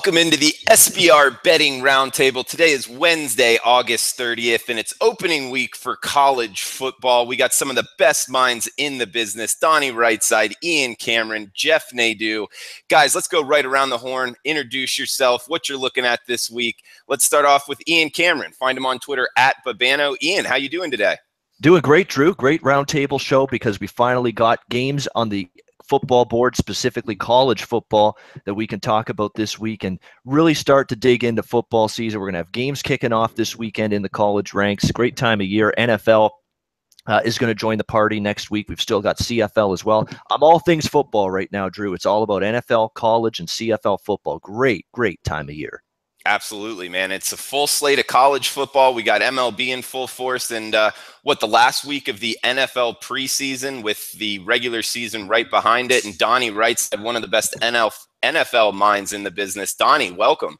Welcome into the SBR Betting Roundtable. Today is Wednesday, August 30th, and it's opening week for college football. We got some of the best minds in the business. Donnie Rightside, Ian Cameron, Jeff Nadu. Guys, let's go right around the horn. Introduce yourself, what you're looking at this week. Let's start off with Ian Cameron. Find him on Twitter at Babano. Ian, how you doing today? Doing great, Drew. Great roundtable show because we finally got games on the football board, specifically college football, that we can talk about this week and really start to dig into football season. We're going to have games kicking off this weekend in the college ranks. Great time of year. NFL is going to join the party next week. We've still got CFL as well. I'm all things football right now, Drew. It's all about NFL, college, and CFL football. Great time of year. Absolutely, man. It's a full slate of college football. We got MLB in full force, and the last week of the NFL preseason with the regular season right behind it. And Donnie Rightside, one of the best NFL minds in the business. Donnie, welcome.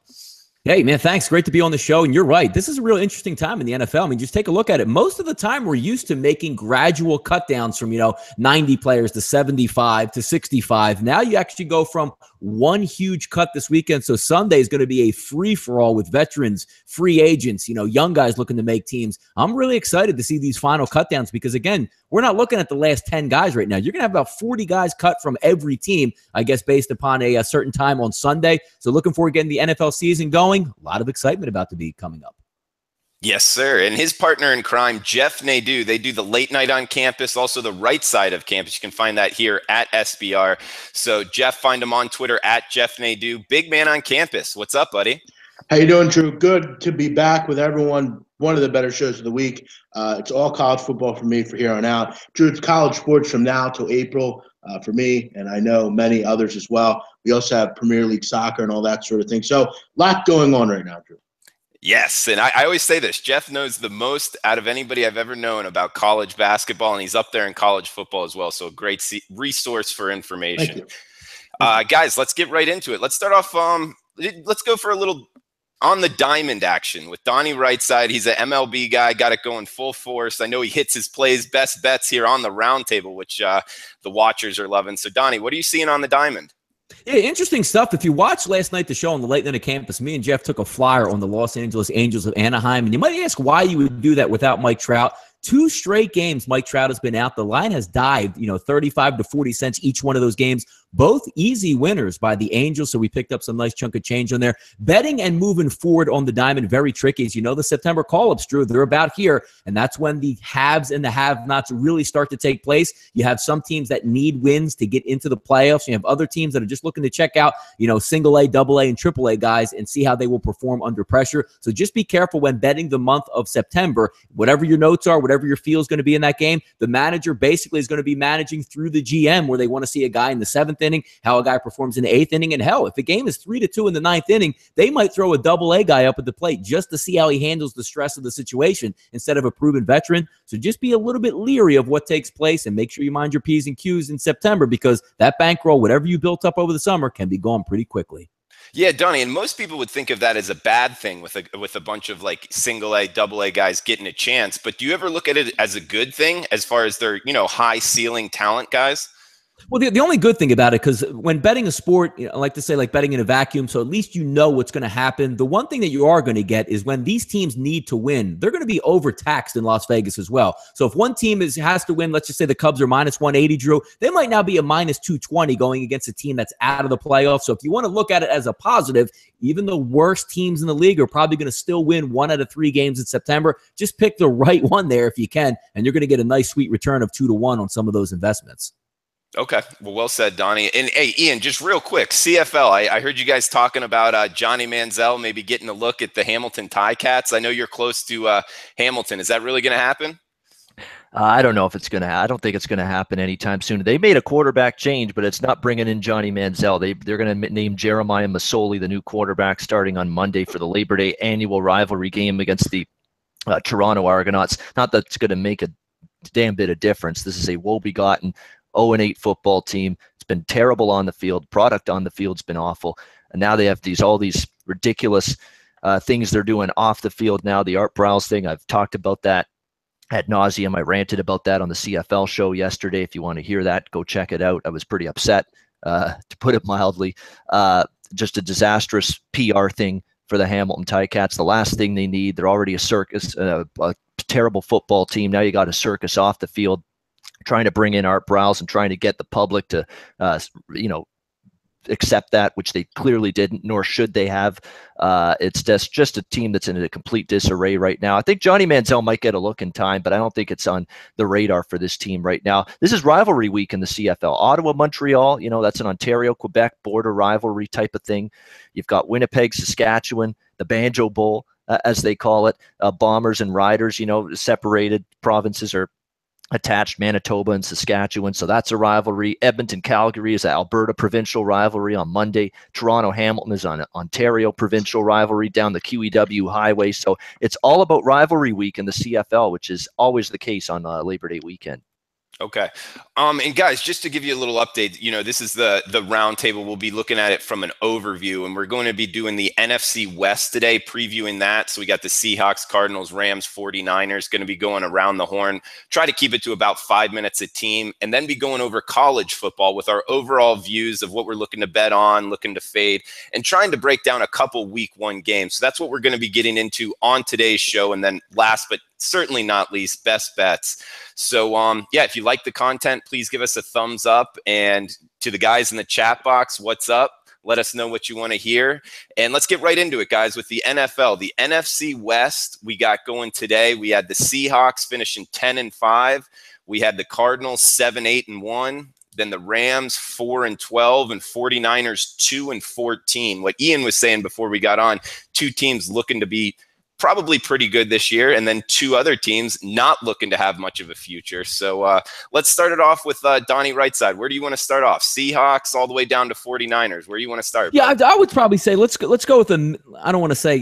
Hey, man, thanks. Great to be on the show. And you're right. This is a real interesting time in the NFL. I mean, just take a look at it. Most of the time, we're used to making gradual cut downs from, 90 players to 75 to 65. Now you actually go from one huge cut this weekend. So Sunday is going to be a free-for-all with veterans, free agents, young guys looking to make teams. I'm really excited to see these final cut downs because, again, we're not looking at the last 10 guys right now. You're going to have about 40 guys cut from every team, I guess, based upon a certain time on Sunday. So looking forward to getting the NFL season going. A lot of excitement about to be coming up. Yes, sir. And his partner in crime, Jeff Nadu, they do the late night on campus, also the right side of campus. You can find that here at SBR. So Jeff, find him on Twitter at Jeff Nadu. Big man on campus. What's up, buddy? How you doing, Drew? Good to be back with everyone. One of the better shows of the week. It's all college football for me for here on out. Drew, it's college sports from now till April for me, and I know many others as well. We also have Premier League soccer and all that sort of thing. So a lot going on right now, Drew. Yes, and I always say this. Jeff knows the most out of anybody I've ever known about college basketball, and he's up there in college football as well. So a great resource for information. Guys, let's get right into it. Let's start off. Let's go for a little on the diamond action with Donnie Rightside. He's an MLB guy, got it going full force. I know he hits his plays, best bets here on the roundtable, which the watchers are loving. So, Donnie, what are you seeing on the diamond? Yeah, interesting stuff. If you watched last night the show on the late night of campus, me and Jeff took a flyer on the Los Angeles Angels of Anaheim. And you might ask why you would do that without Mike Trout. 2 straight games Mike Trout has been out. The line has dived, 35 to 40 cents each one of those games. Both easy winners by the Angels, so we picked up some nice chunk of change on there. Betting and moving forward on the diamond, very tricky. As you know, the September call-ups, Drew, they're about here, and that's when the haves and the have-nots really start to take place. You have some teams that need wins to get into the playoffs. You have other teams that are just looking to check out, single A, double A, and triple A guys and see how they will perform under pressure. So just be careful when betting the month of September. Whatever your notes are, whatever your feel is going to be in that game, the manager basically is going to be managing through the GM where they want to see a guy in the 7th inning, how a guy performs in the 8th inning, and hell, if the game is 3-2 in the 9th inning, they might throw a double A guy up at the plate just to see how he handles the stress of the situation instead of a proven veteran. So just be a little bit leery of what takes place and make sure you mind your P's and Q's in September because that bankroll, whatever you built up over the summer, can be gone pretty quickly. Yeah, Donnie, and most people would think of that as a bad thing with a bunch of like single A, double A guys getting a chance. But do you ever look at it as a good thing as far as their, high ceiling talent guys? Well, the only good thing about it, because when betting a sport, I like to say like betting in a vacuum, so at least you know what's going to happen. The one thing that you are going to get is when these teams need to win, they're going to be overtaxed in Las Vegas as well. So if one team has to win, let's just say the Cubs are minus 180, Drew, they might now be a minus 220 going against a team that's out of the playoffs. So if you want to look at it as a positive, even the worst teams in the league are probably going to still win 1 out of 3 games in September. Just pick the right one there if you can, and you're going to get a nice sweet return of 2-1 on some of those investments. Okay. Well said, Donnie. And hey, Ian, just real quick, CFL, I heard you guys talking about Johnny Manziel maybe getting a look at the Hamilton Ticats. I know you're close to Hamilton. Is that really going to happen? I don't know if it's going to I don't think it's going to happen anytime soon. They made a quarterback change, but it's not bringing in Johnny Manziel. They're going to name Jeremiah Masoli the new quarterback starting on Monday for the Labor Day annual rivalry game against the Toronto Argonauts. Not that it's going to make a damn bit of difference. This is a woe-begotten 0-8 football team. It's been terrible on the field. Product on the field's been awful. And now they have all these ridiculous things they're doing off the field now. The Art Browse thing, I've talked about that ad nauseum. I ranted about that on the CFL show yesterday. If you want to hear that, go check it out. I was pretty upset, to put it mildly. just a disastrous PR thing for the Hamilton Ticats. The last thing they need, they're already a circus, a terrible football team. Now you got a circus off the field, trying to bring in Art Browse and trying to get the public to, accept that, which they clearly didn't, nor should they have. It's just a team that's in a complete disarray right now. I think Johnny Manziel might get a look in time, but I don't think it's on the radar for this team right now. This is rivalry week in the CFL. Ottawa, Montreal, that's an Ontario-Quebec border rivalry type of thing. You've got Winnipeg, Saskatchewan, the Banjo Bowl, as they call it, Bombers and Riders, separated provinces are attached, Manitoba and Saskatchewan, so that's a rivalry. Edmonton, Calgary is an Alberta provincial rivalry on Monday. Toronto, Hamilton is on Ontario provincial rivalry down the QEW highway. So it's all about rivalry week in the CFL, which is always the case on Labor Day weekend. Okay. And guys, just to give you a little update, this is the roundtable. We'll be looking at it from an overview, and we're going to be doing the NFC West today, previewing that. So we got the Seahawks, Cardinals, Rams, 49ers going to be going around the horn. Try to keep it to about 5 minutes a team, and then be going over college football with our overall views of what we're looking to bet on, looking to fade, and trying to break down a couple week one games. So that's what we're going to be getting into on today's show. And then last but certainly not least, best bets. So if you like the content, please give us a thumbs up, and to the guys in the chat box, what's up? Let us know what you want to hear, and let's get right into it, guys, with the NFL. The NFC West we got going today. We had the Seahawks finishing 10-5. We had the Cardinals 7-8-1. Then the Rams 4-12 and 49ers 2-14. What Ian was saying before we got on, two teams looking to be probably pretty good this year, and then two other teams not looking to have much of a future. So let's start it off with Donnie Rightside. Where do you want to start off? Seahawks all the way down to 49ers. Where do you want to start? Yeah, I would probably say let's go with I don't want to say,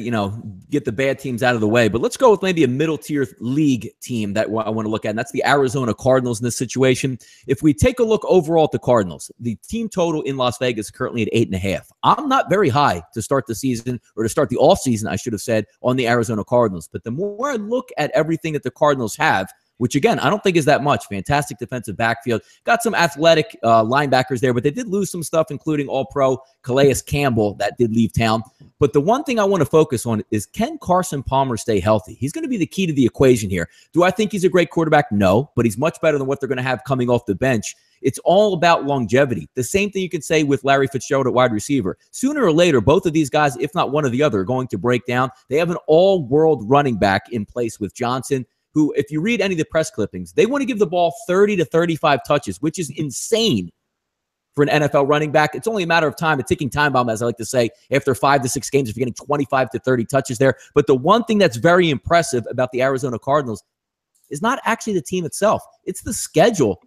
get the bad teams out of the way, but let's go with maybe a middle tier league team that I want to look at, and that's the Arizona Cardinals in this situation. If we take a look overall at the Cardinals, the team total in Las Vegas is currently at 8.5. I'm not very high to start the season, or to start the offseason, I should have said, on the Arizona Cardinals. But the more I look at everything that the Cardinals have, which again, I don't think is that much. Fantastic defensive backfield. Got some athletic linebackers there, but they did lose some stuff, including All-Pro Calais Campbell that did leave town. But the one thing I want to focus on is, can Carson Palmer stay healthy? He's going to be the key to the equation here. Do I think he's a great quarterback? No, but he's much better than what they're going to have coming off the bench. It's all about longevity. The same thing you can say with Larry Fitzgerald at wide receiver. Sooner or later, both of these guys, if not one or the other, are going to break down. They have an all-world running back in place with Johnson, who, if you read any of the press clippings, they want to give the ball 30 to 35 touches, which is insane for an NFL running back. It's only a matter of time, a ticking time bomb, as I like to say, after 5 to 6 games, if you're getting 25 to 30 touches there. But the one thing that's very impressive about the Arizona Cardinals is not actually the team itself. It's the schedule,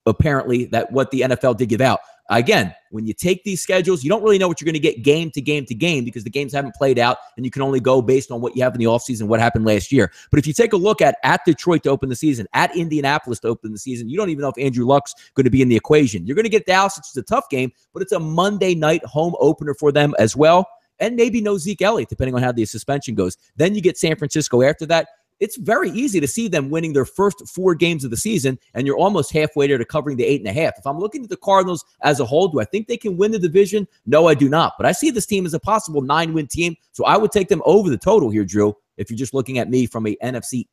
apparently, that what the NFL did give out. Again, when you take these schedules, you don't really know what you're going to get game to game to game, because the games haven't played out, and you can only go based on what you have in the offseason, what happened last year. But if you take a look at Detroit to open the season, at Indianapolis to open the season, you don't even know if Andrew Luck's going to be in the equation. You're going to get Dallas, which is a tough game, but it's a Monday night home opener for them as well. And maybe no Zeke Elliott, depending on how the suspension goes. Then you get San Francisco after that. It's very easy to see them winning their first 4 games of the season, and you're almost halfway there to covering the 8.5. If I'm looking at the Cardinals as a whole, do I think they can win the division? No, I do not. But I see this team as a possible 9-win team, so I would take them over the total here, Drew, if you're just looking at me from a NFC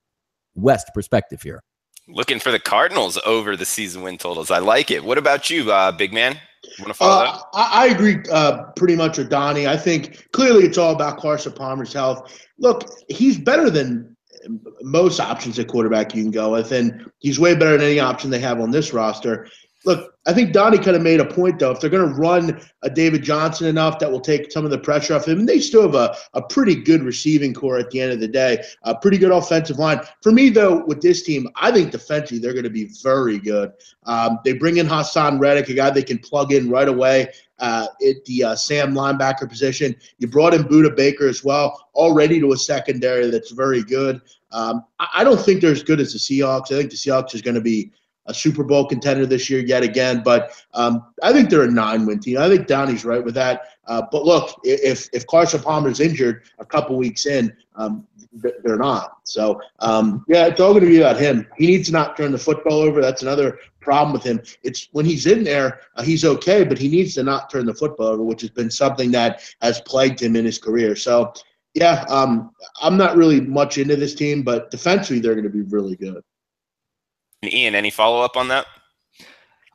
West perspective here. Looking for the Cardinals over the season win totals. I like it. What about you, big man? Want to follow that? I agree pretty much with Donnie. I think clearly it's all about Carson Palmer's health. Look, he's better than most options at quarterback you can go with, and he's way better than any option they have on this roster. Look, I think Donnie could have made a point, though. If they're going to run a David Johnson enough, that will take some of the pressure off him. And they still have a pretty good receiving core at the end of the day, a pretty good offensive line. For me, though, with this team, I think defensively they're going to be very good. They bring in Hassan Reddick, a guy they can plug in right away at the Sam linebacker position. You brought in Budda Baker as well, already to a secondary that's very good. I don't think they're as good as the Seahawks. I think the Seahawks is going to be a Super Bowl contender this year yet again. But I think they're a 9-win team. I think Donnie's right with that. But look, if Carson Palmer's injured a couple weeks in, they're not. So, yeah, it's all going to be about him. He needs to not turn the football over. That's another problem with him. It's when he's in there, he's okay, but he needs to not turn the football over, which has been something that has plagued him in his career. So, yeah, I'm not really much into this team, but defensively they're going to be really good. And Ian, any follow-up on that?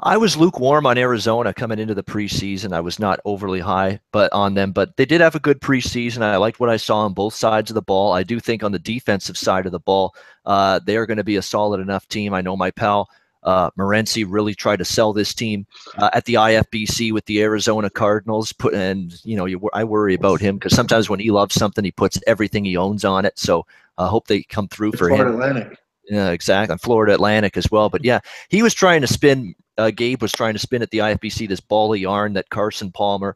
I was lukewarm on Arizona coming into the preseason. I was not overly high on them, but they did have a good preseason. I liked what I saw on both sides of the ball. I do think on the defensive side of the ball, they are going to be a solid enough team. I know my pal Morency really tried to sell this team at the IFBC with the Arizona Cardinals. I worry about him because sometimes when he loves something, he puts everything he owns on it. So I hope they come through for him. Atlantic. Yeah, exactly. Florida Atlantic as well. But yeah, he was trying to spin. Gabe was trying to spin at the IFBC this ball of yarn that Carson Palmer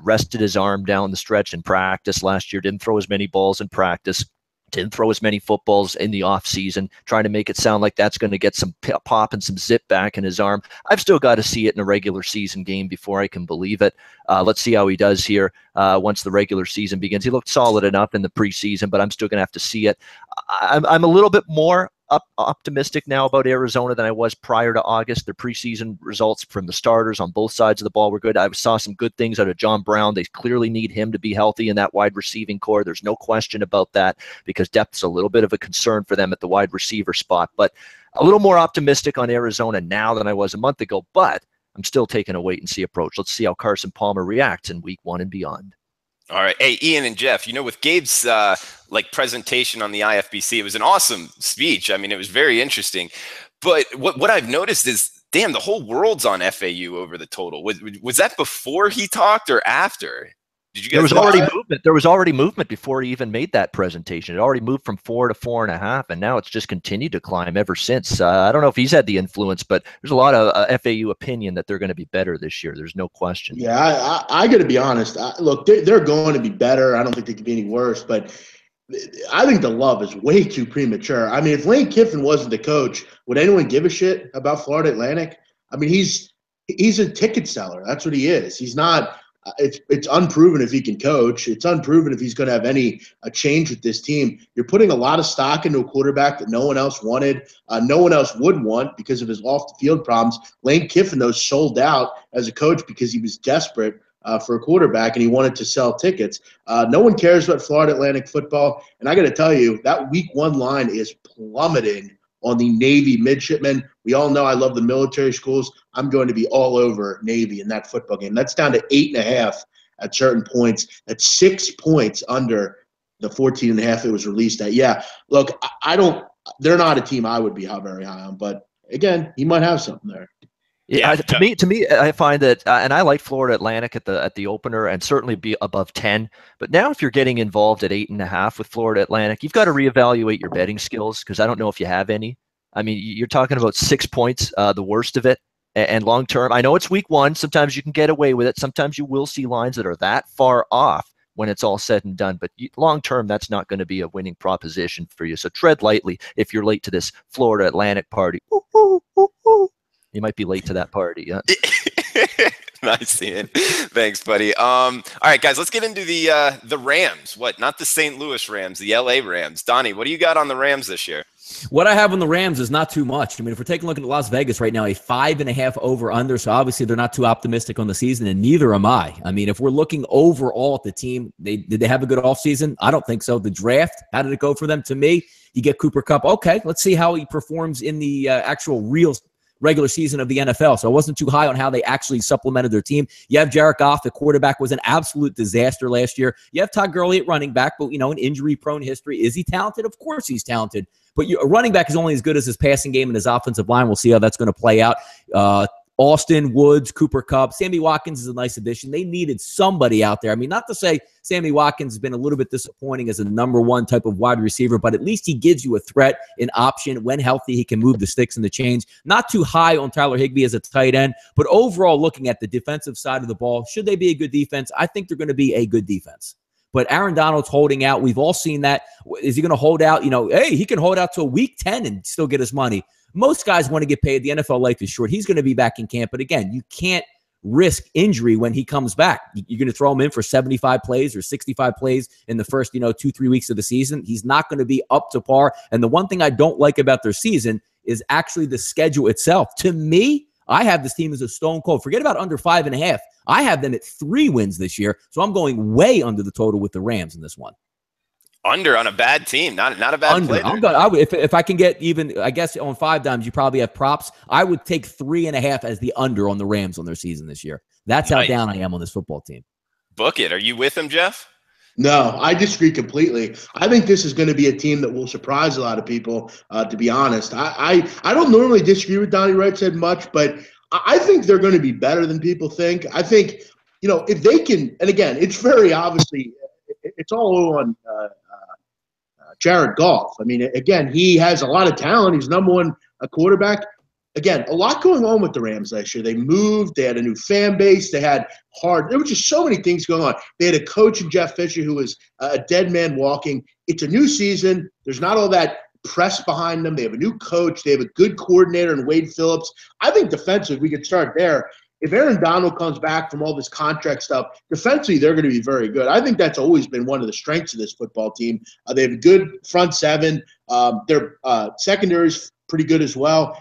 rested his arm down the stretch in practice last year. Didn't throw as many balls in practice. Didn't throw as many footballs in the offseason, trying to make it sound like that's going to get some pop and some zip back in his arm. I've still got to see it in a regular season game before I can believe it. Let's see how he does here once the regular season begins. He looked solid enough in the preseason, but I'm still going to have to see it. I'm a little bit more optimistic now about Arizona than I was prior to August. Their preseason results from the starters on both sides of the ball were good. I saw some good things out of John Brown. They clearly need him to be healthy in that wide receiving core. There's no question about that because depth's a little bit of a concern for them at the wide receiver spot. But a little more optimistic on Arizona now than I was a month ago, but I'm still taking a wait-and-see approach. Let's see how Carson Palmer reacts in week 1 and beyond. All right. Hey, Ian and Jeff, with Gabe's presentation on the IFBC, it was an awesome speech. I mean, it was very interesting. But what I've noticed is, damn, the whole world's on FAU over the total. Was that before he talked or after? Did you guys? There was already movement before he even made that presentation. It already moved from 4 to 4.5, and now it's just continued to climb ever since. I don't know if he's had the influence, but there's a lot of FAU opinion that they're going to be better this year. There's no question. Yeah, I got to be honest. Look, they're going to be better. I don't think they could be any worse, but I think the love is way too premature. I mean, if Lane Kiffin wasn't the coach, would anyone give a shit about Florida Atlantic? I mean, he's a ticket seller. That's what he is. He's not. It's unproven if he can coach. It's unproven if he's going to have a change with this team. You're putting a lot of stock into a quarterback that no one else wanted. No one else would want because of his off-the-field problems. Lane Kiffin, though, sold out as a coach because he was desperate for a quarterback and he wanted to sell tickets. No one cares about Florida Atlantic football. And I got to tell you, that week 1 line is plummeting on the Navy midshipmen. We all know I love the military schools. I'm going to be all over Navy in that football game. That's down to 8.5 at certain points. That's 6 points under the 14.5 it was released at. Yeah, look, they're not a team I would be very high on, but again, he might have something there. Yeah, to me, I find that, and I like Florida Atlantic at the opener, and certainly be above 10. But now, if you're getting involved at 8.5 with Florida Atlantic, you've got to reevaluate your betting skills because I don't know if you have any. I mean, you're talking about 6 points, the worst of it, and long term. I know it's week 1. Sometimes you can get away with it. Sometimes you will see lines that are that far off when it's all said and done. But long term, that's not going to be a winning proposition for you. So tread lightly if you're late to this Florida Atlantic party. Ooh, ooh, ooh, ooh. You might be late to that party. Yeah. Nice, Ian. Thanks, buddy. All right, guys, let's get into the Rams. Not the St. Louis Rams, the LA Rams. Donnie, what do you got on the Rams this year? What I have on the Rams is not too much. I mean, if we're taking a look at Las Vegas right now, a 5.5 over/under. So obviously they're not too optimistic on the season, and neither am I. I mean, if we're looking overall at the team, did they have a good offseason? I don't think so. The draft, how did it go for them? To me, you get Cooper Kupp. Okay, let's see how he performs in the actual real regular season of the NFL. So I wasn't too high on how they actually supplemented their team. You have Jared Goff, the quarterback, was an absolute disaster last year. You have Todd Gurley at running back, but, an injury-prone history. Is he talented? Of course he's talented. But a running back is only as good as his passing game and his offensive line. We'll see how that's going to play out. Austin, Woods, Cooper Kupp, Sammy Watkins is a nice addition. They needed somebody out there. I mean, not to say Sammy Watkins has been a little bit disappointing as a number 1 type of wide receiver, but at least he gives you a threat, an option. When healthy, he can move the sticks and the chains. Not too high on Tyler Higbee as a tight end, but overall, looking at the defensive side of the ball, should they be a good defense? I think they're going to be a good defense. But Aaron Donald's holding out. We've all seen that. Is he going to hold out? Hey, he can hold out till week 10 and still get his money. Most guys want to get paid. The NFL life is short. He's going to be back in camp. But again, you can't risk injury when he comes back. You're going to throw him in for 75 plays or 65 plays in the first, 2-3 weeks of the season. He's not going to be up to par. And the one thing I don't like about their season is actually the schedule itself. To me, I have this team as a stone cold. Forget about under 5.5. I have them at 3 wins this year. So I'm going way under the total with the Rams in this one. Under on a bad team, not a bad under. Play. If I can get even, I guess on 5 dimes, you probably have props. I would take 3.5 as the under on the Rams on their season this year. That's how down I am on this football team. Book it. Are you with him, Jeff? No, I disagree completely. I think this is going to be a team that will surprise a lot of people, to be honest. I don't normally disagree with Donnie Rightside much, but I think they're going to be better than people think. I think, if they can, and again, it's very obviously, it's all on Jared Goff. I mean, again, he has a lot of talent. He's number one quarterback. Again, a lot going on with the Rams last year. They moved. They had a new fan base. They had there were just so many things going on. They had a coach in Jeff Fisher who was a dead man walking. It's a new season. There's not all that press behind them. They have a new coach. They have a good coordinator in Wade Phillips. I think defensively, we could start there. If Aaron Donald comes back from all this contract stuff, defensively, they're going to be very good. I think that's always been one of the strengths of this football team. They have a good front seven. Their secondary is pretty good as well.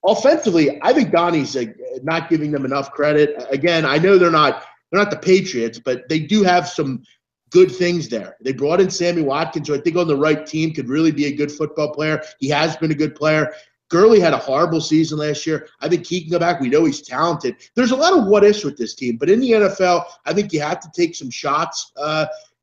Offensively, I think Donnie's not giving them enough credit. Again, I know they're not the Patriots, but they do have some good things there. They brought in Sammy Watkins, who I think on the right team could really be a good football player. He has been a good player. Gurley had a horrible season last year. I think he can go back. We know he's talented. There's a lot of what-ifs with this team, but in the NFL, I think you have to take some shots,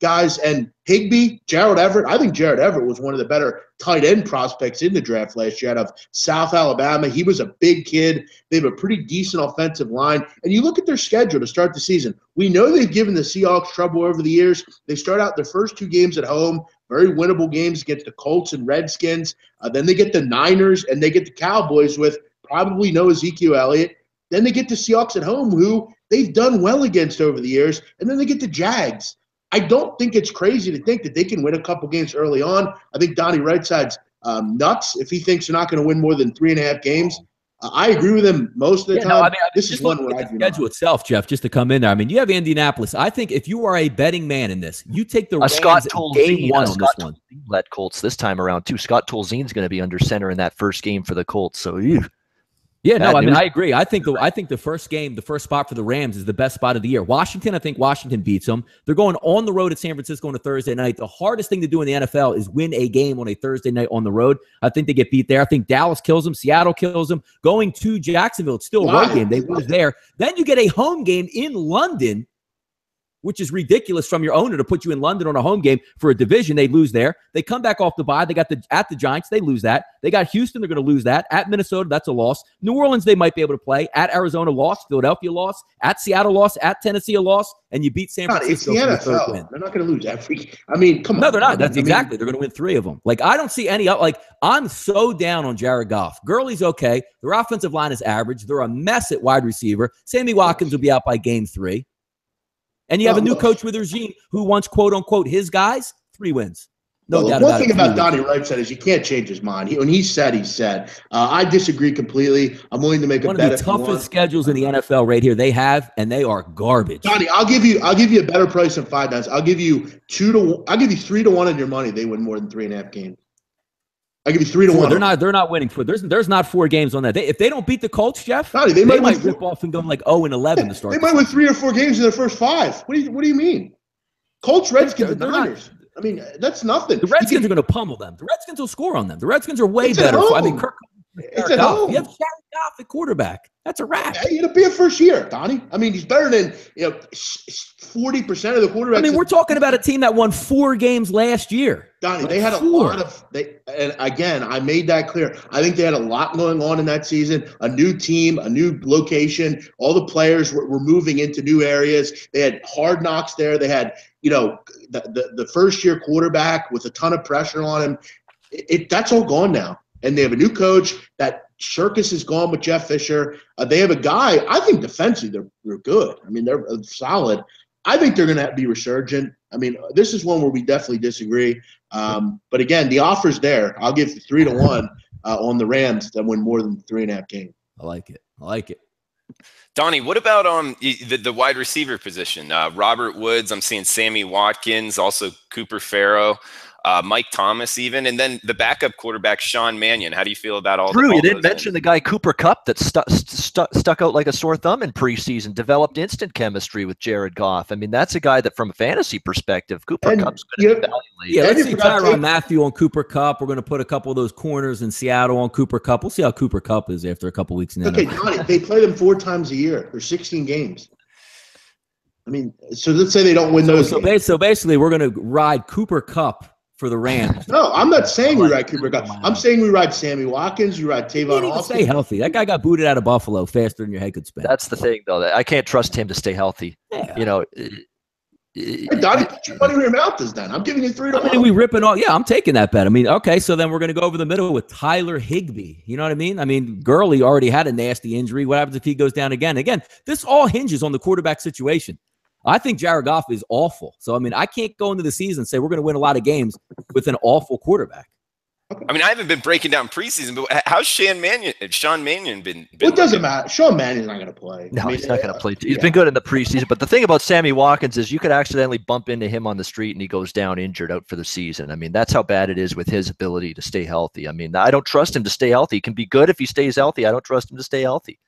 guys. And Higbee, Gerald Everett, I think Gerald Everett was one of the better tight end prospects in the draft last year out of South Alabama. He was a big kid. They have a pretty decent offensive line. And you look at their schedule to start the season. We know they've given the Seahawks trouble over the years. They start out their first 2 games at home, very winnable games against the Colts and Redskins. Then they get the Niners and they get the Cowboys with probably no Ezekiel Elliott. Then they get the Seahawks at home, who they've done well against over the years. And then they get the Jags. I don't think it's crazy to think that they can win a couple games early on. I think Donnie Rightside's nuts if he thinks they're not going to win more than 3.5 games. I agree with him most of the time. No, I mean, this is one where I do not. Schedule itself, Jeff, just to come in there. I mean, you have Indianapolis. I think if you are a betting man in this, you take the Rams game 1 on this one. Led Colts this time around too. Scott Tolzien's going to be under center in that first game for the Colts. So yeah, no, I mean, I agree. I think the first game, the first spot for the Rams is the best spot of the year. Washington, I think Washington beats them. They're going on the road at San Francisco on a Thursday night. The hardest thing to do in the NFL is win a game on a Thursday night on the road. I think they get beat there. I think Dallas kills them. Seattle kills them. Going to Jacksonville, it's still a road game. They lose there. Then you get a home game in London, which is ridiculous from your owner to put you in London on a home game for a division. They lose there. They come back off the bye. They got at the Giants. They lose that. They got Houston. They're going to lose that. At Minnesota, that's a loss. New Orleans, they might be able to play. At Arizona, loss. Philadelphia, loss. At Seattle, loss. At Tennessee, a loss. And you beat San Francisco for the third win. They're not going to lose every. I mean, come on. No, they're not. That's exactly. They're going to win 3 of them. Like, I don't see any. Like, I'm so down on Jared Goff. Gurley's okay. Their offensive line is average. They're a mess at wide receiver. Sammy Watkins will be out by game 3. And you have a new coach with a regime who wants, quote unquote, his guys, 3 wins. No doubt about it. One thing about Donnie Rightside is you can't change his mind. When he said, he said. I disagree completely. I'm willing to make a bet. One of the toughest schedules in the NFL right here they have, and they are garbage. Donnie, I'll give you a better price than 5 dimes. I'll give you 3 to 1 on your money. They win more than 3.5 games. I'll give you 3 to 1. They're not winning. There's not 4 games on that. If they don't beat the Colts, Jeff, Donnie, they might rip off and go like 0-11 to start. They might win 3 or 4 games in their first 5. What do you mean? Colts, Redskins, and Niners. I mean, that's nothing. The Redskins are going to pummel them. The Redskins will score on them. The Redskins are way better. I mean, it's at home. You have Jared Goff at quarterback. That's a wrap. It'll be a first year, Donnie. I mean, he's better than 40% of the quarterbacks. I mean, we're talking about a team that won 4 games last year. Donnie, they had a lot of and again, I made that clear. I think they had a lot going on in that season. A new team, a new location. All the players were moving into new areas. They had hard knocks there. They had, the first year quarterback with a ton of pressure on him. That's all gone now. And they have a new coach. That circus is gone with Jeff Fisher. They have a guy, I think defensively they're good. I mean, they're solid. I think they're going to be resurgent. I mean, this is one where we definitely disagree. But again, the offer's there. I'll give 3-1 on the Rams that win more than 3.5 games. I like it. I like it. Donnie, what about the wide receiver position? Robert Woods, I'm seeing Sammy Watkins, also Cooper Farrow, Mike Thomas even, and then the backup quarterback, Sean Mannion. How do you feel about all Drew, you didn't mention the guy Cooper Kupp that stuck out like a sore thumb in preseason, developed instant chemistry with Jared Goff. I mean, that's a guy that from a fantasy perspective, Cooper Kupp's going to evaluate. Yeah, let's see Tyrann Mathieu on Cooper Kupp. We're going to put a couple of those corners in Seattle on Cooper Kupp. We'll see how Cooper Kupp is after a couple weeks in the NFL. Donnie, they play them 4 times a year. There's 16 games. I mean, so let's say they don't win those games. So basically, we're going to ride Cooper Kupp for the Rams. No, I'm not saying we ride Cooper Kupp. I'm saying we ride Sammy Watkins. You ride Tavon Austin. Stay healthy. That guy got booted out of Buffalo faster than your head could spin. That's the thing, though. That I can't trust him to stay healthy. Yeah. You know. Hey, Donnie, put your money where your mouth is done. I'm giving you 3-1. I mean, we ripping off. Yeah, I'm taking that bet. I mean, okay, so then we're going to go over the middle with Tyler Higbee. You know what I mean? I mean, Gurley already had a nasty injury. What happens if he goes down again? Again, this all hinges on the quarterback situation. I think Jared Goff is awful. So, I mean, I can't go into the season and say we're going to win a lot of games with an awful quarterback. I mean, I haven't been breaking down preseason, but how's Sean Mannion been? Well, it doesn't matter. Sean Mannion's not going to play. No, he's not going to play. He's been good in the preseason. But the thing about Sammy Watkins is you could accidentally bump into him on the street and he goes down injured out for the season. I mean, that's how bad it is with his ability to stay healthy. I mean, I don't trust him to stay healthy. He can be good if he stays healthy. I don't trust him to stay healthy.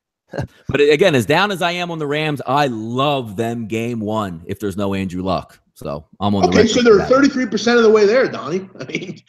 But again, as down as I am on the Rams, I love them game 1 if there's no Andrew Luck. So I'm on the Okay, so they're 33% of the way there, Donnie. I mean,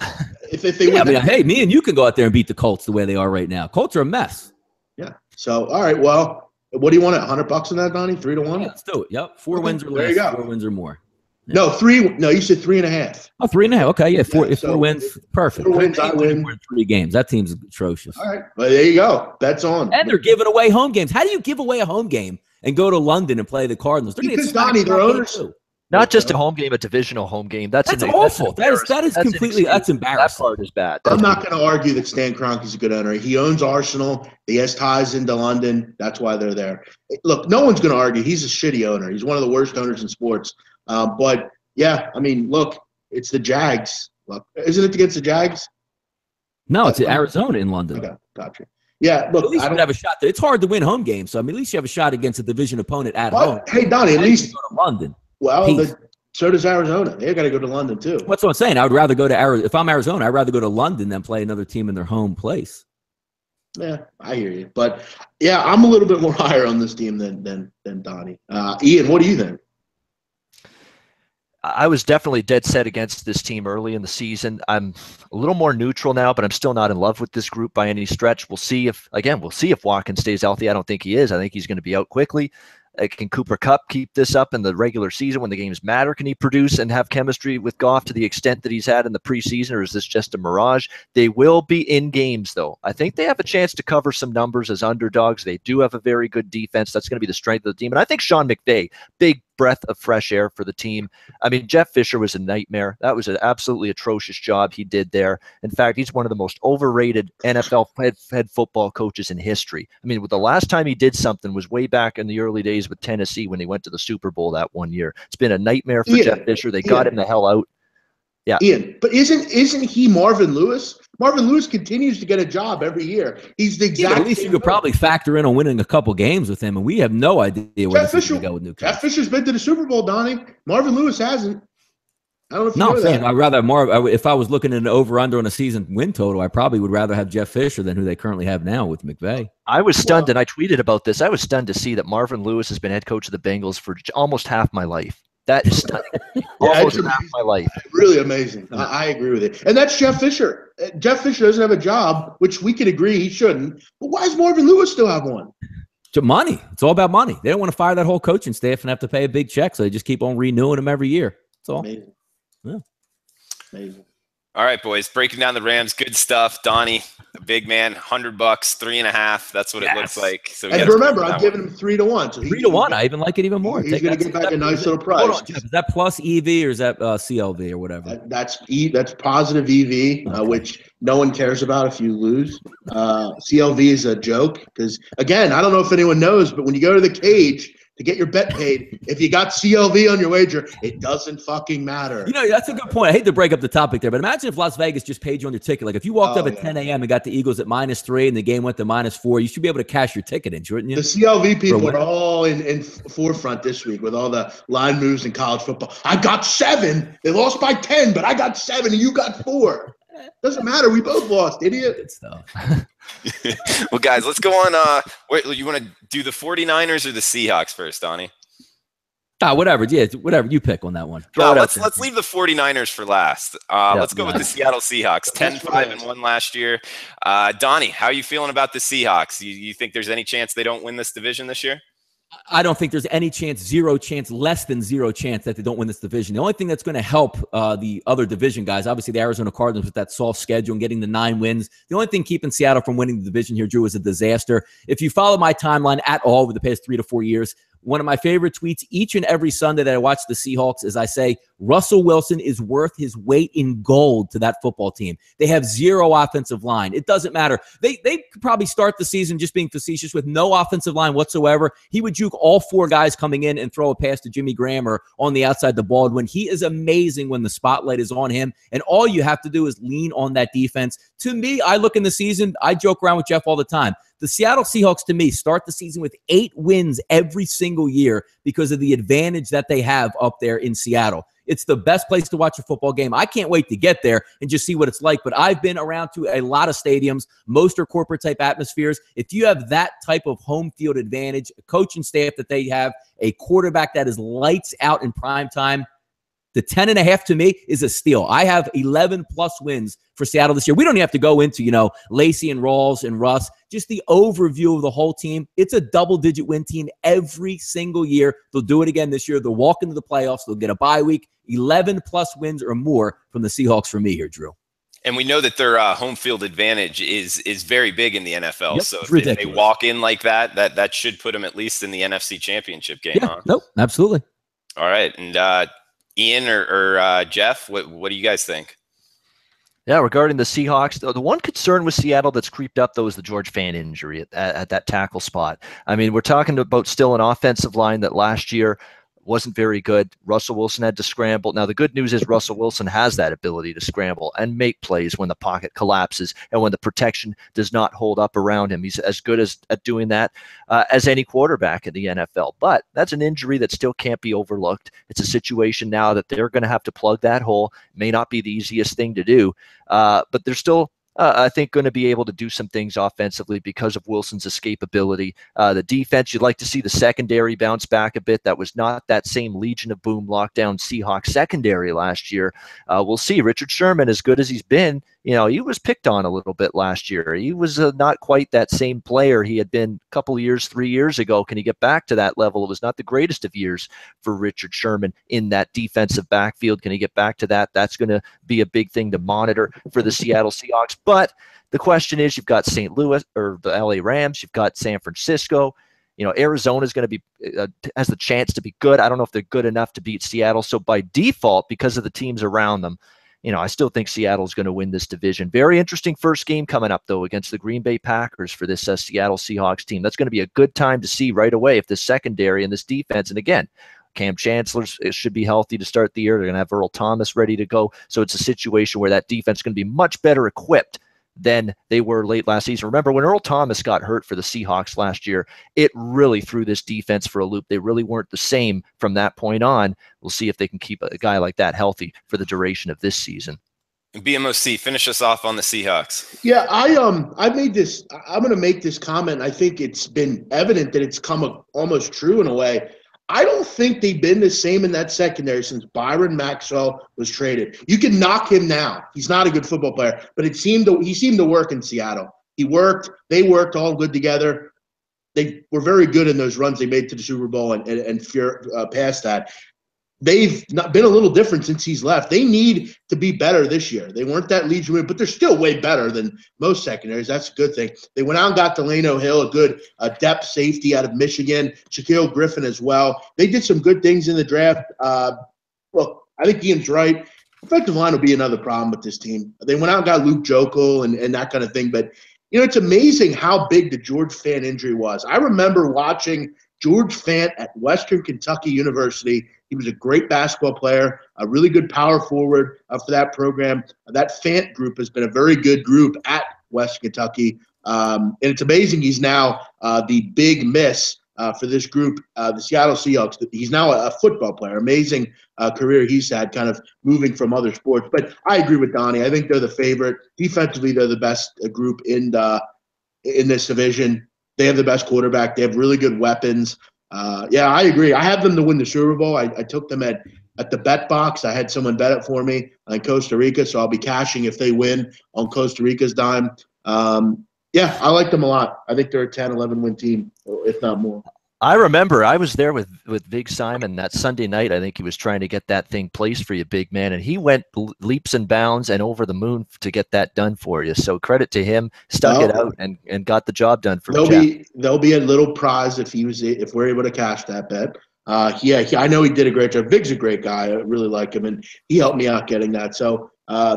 if they win. I mean, hey, me and you can go out there and beat the Colts the way they are right now. Colts are a mess. Yeah. So, all right, well, what do you want? $100 on that, Donnie? 3-1? Yeah, let's do it. Yep. 4 wins or less. There you go. 4 wins or more. Yeah. No, 3. No, you said 3.5. Oh, 3.5. Okay, yeah. 4 wins, perfect. 4 wins, I win. 3 games. That team's atrocious. All right, well, there you go. That's on. And they're giving away home games. How do you give away a home game and go to London and play the Cardinals? Because Donnie, their owners. Not just a home game, a divisional home game. That's awful. That is completely embarrassing. That part is bad. I'm not going to argue that Stan Kroenke's a good owner. He owns Arsenal. He has ties into London. That's why they're there. Look, no one's going to argue. He's a shitty owner. He's one of the worst owners in sports. But yeah, I mean, look, it's the Jags. Look, isn't it against the Jags? No, it's Arizona in London. Okay, gotcha. Yeah, look, at least you have a shot. It's hard to win home games, so I mean, at least you have a shot against a division opponent at home. Hey, Donnie, at least go to London. Well, so does Arizona. They got to go to London too. That's what I'm saying. I would rather go to Arizona. If I'm Arizona, I'd rather go to London than play another team in their home place. Yeah, I hear you. But yeah, I'm a little bit more higher on this team than Donnie. Ian, what do you think? I was definitely dead set against this team early in the season. I'm a little more neutral now, but I'm still not in love with this group by any stretch. We'll see if Watkins stays healthy. I don't think he is. I think he's going to be out quickly. Can Cooper Kupp keep this up in the regular season when the games matter? Can he produce and have chemistry with Goff to the extent that he's had in the preseason, or is this just a mirage? They will be in games, though. I think they have a chance to cover some numbers as underdogs. They do have a very good defense. That's going to be the strength of the team. And I think Sean McVay, big breath of fresh air for the team. I mean, Jeff Fisher was a nightmare. That was an absolutely atrocious job he did there. In fact, he's one of the most overrated NFL head football coaches in history. I mean, the last time he did something was way back in the early days with Tennessee when they went to the Super Bowl that one year. It's been a nightmare for Jeff Fisher. They got him the hell out. Yeah. Ian, but isn't he Marvin Lewis? Marvin Lewis continues to get a job every year. He's the exact. At least you could probably factor in on winning a couple games with him, and we have no idea where this is going to go with Newcastle. Jeff Fisher's been to the Super Bowl, Donnie. Marvin Lewis hasn't. I don't know if you know that. I'd rather if I was looking at an over-under on a season win total, I probably would rather have Jeff Fisher than who they currently have now with McVay. I was stunned, and I tweeted about this. I was stunned to see that Marvin Lewis has been head coach of the Bengals for almost half my life. That is stunning. Almost half my life. Really amazing. I agree with it. And that's Jeff Fisher. Jeff Fisher doesn't have a job, which we could agree he shouldn't. But why does Marvin Lewis still have one? Money. It's all about money. They don't want to fire that whole coaching staff and have to pay a big check, so they just keep on renewing them every year. That's all. Amazing. Yeah. Amazing. All right, boys, breaking down the Rams. Good stuff. Donnie, the big man, $100, 3.5. That's what it looks like. So and remember, I'm giving him 3-1. So 3-1, I even like it even more. He's going to get back a nice little price. Hold on, Jeff, is that plus EV or is that CLV or whatever? That's positive EV, okay. Which no one cares about if you lose. CLV is a joke because, again, I don't know if anyone knows, but when you go to the cage, to get your bet paid. If you got CLV on your wager, it doesn't fucking matter. You know, that's a good point. I hate to break up the topic there, but imagine if Las Vegas just paid you on your ticket. Like if you walked up at 10 a.m. and got the Eagles at -3 and the game went to -4, you should be able to cash your ticket in, shouldn't you? The CLV people are all in forefront this week with all the line moves in college football. I got 7. They lost by 10, but I got 7 and you got 4. Doesn't matter. We both lost, idiot. Good stuff. Well, guys, let's go on. Wait, you want to do the 49ers or the Seahawks first, Donnie? Whatever. Yeah, whatever. You pick on that one. Let's leave the 49ers for last. Let's go with the Seattle Seahawks. 10-5-1 last year. Donnie, how are you feeling about the Seahawks? You think there's any chance they don't win this division this year? I don't think there's any chance, zero chance, less than zero chance that they don't win this division. The only thing that's going to help the other division guys, obviously the Arizona Cardinals with that soft schedule and getting the 9 wins. The only thing keeping Seattle from winning the division here, Drew, is a disaster. If you follow my timeline at all over the past 3 to 4 years, one of my favorite tweets each and every Sunday that I watch the Seahawks is I say, Russell Wilson is worth his weight in gold to that football team. They have 0 offensive line. It doesn't matter. They could probably start the season just being facetious with no offensive line whatsoever. He would juke all 4 guys coming in and throw a pass to Jimmy Graham or on the outside to Baldwin. He is amazing when the spotlight is on him, and all you have to do is lean on that defense. To me, I look in the season, I joke around with Jeff all the time. The Seattle Seahawks, to me, start the season with 8 wins every single year because of the advantage that they have up there in Seattle. It's the best place to watch a football game. I can't wait to get there and just see what it's like. But I've been around to a lot of stadiums. Most are corporate type atmospheres. If you have that type of home field advantage, a coaching staff that they have, a quarterback that is lights out in prime time, the 10.5 to me is a steal. I have 11+ wins for Seattle this year. We don't even have to go into, Lacey and Rawls and Russ, just the overview of the whole team. It's a double-digit win team every single year. They'll do it again this year. They'll walk into the playoffs. They'll get a bye week. 11+ wins or more from the Seahawks for me here, Drew. And we know that their home field advantage is very big in the NFL. Yep, so if they walk in like that should put them at least in the NFC Championship game. Yeah, nope, absolutely. All right, and Ian or Jeff, what do you guys think? Yeah, regarding the Seahawks, the one concern with Seattle that's creeped up, though, is the George Fant injury at that tackle spot. I mean, we're talking about still an offensive line that last year wasn't very good. Russell Wilson had to scramble. Now, the good news is Russell Wilson has that ability to scramble and make plays when the pocket collapses and when the protection does not hold up around him. He's as good at doing that as any quarterback in the NFL. But that's an injury that still can't be overlooked. It's a situation now that they're going to have to plug that hole. May not be the easiest thing to do, but they're still I think going to be able to do some things offensively because of Wilson's escapability. The defense, you'd like to see the secondary bounce back a bit. That was not that same Legion of Boom lockdown Seahawks secondary last year. We'll see. Richard Sherman, as good as he's been, he was picked on a little bit last year. He was not quite that same player he had been a couple of years, 3 years ago. Can he get back to that level? It was not the greatest of years for Richard Sherman in that defensive backfield. Can he get back to that? That's going to be a big thing to monitor for the Seattle Seahawks. But the question is, you've got St. Louis or the LA Rams, you've got San Francisco. Arizona is going to be has the chance to be good. I don't know if they're good enough to beat Seattle. So by default, because of the teams around them, I still think Seattle is going to win this division. Very interesting first game coming up, though, against the Green Bay Packers for this Seattle Seahawks team. That's going to be a good time to see right away if this secondary and this defense, and again, Cam Chancellor should be healthy to start the year. They're going to have Earl Thomas ready to go. So it's a situation where that defense is going to be much better equipped than they were late last season. Remember, when Earl Thomas got hurt for the Seahawks last year, it really threw this defense for a loop. They really weren't the same from that point on. We'll see if they can keep a guy like that healthy for the duration of this season. BMOC, finish us off on the Seahawks. Yeah, I made this. I'm going to make this comment. I think it's been evident that it's come almost true in a way. I don't think they've been the same in that secondary since Byron Maxwell was traded. You can knock him now. He's not a good football player, but he seemed to work in Seattle. They worked all good together. They were very good in those runs they made to the Super Bowl and past that. They've not been a little different since he's left. They need to be better this year. They weren't that Legion, but they're still way better than most secondaries. That's a good thing. They went out and got Delano Hill, a good depth safety out of Michigan, Shaquille Griffin as well. They did some good things in the draft. Look, I think Ian's right. Offensive line will be another problem with this team. They went out and got Luke Jokel and that kind of thing. But, it's amazing how big the George Fant injury was. I remember watching George Fant at Western Kentucky University. He was a great basketball player, a really good power forward for that program. That Fant group has been a very good group at Western Kentucky. And it's amazing he's now the big miss for this group, the Seattle Seahawks. He's now a football player. Amazing career he's had, kind of moving from other sports. But I agree with Donnie. I think they're the favorite. Defensively, they're the best group in this division. They have the best quarterback. They have really good weapons. Yeah, I agree. I have them to win the Super Bowl. I took them at the bet box. I had someone bet it for me on Costa Rica, so I'll be cashing if they win on Costa Rica's dime. Yeah, I like them a lot. I think they're a 10, 11-win team, if not more. I remember I was there with Big Simon that Sunday night. I think he was trying to get that thing placed for you, big man, and he went leaps and bounds and over the moon to get that done for you. So credit to him, stuck it out and got the job done for Jeff. There'll be a little prize if we're able to cash that bet. I know he did a great job. Big's a great guy. I really like him, and he helped me out getting that. So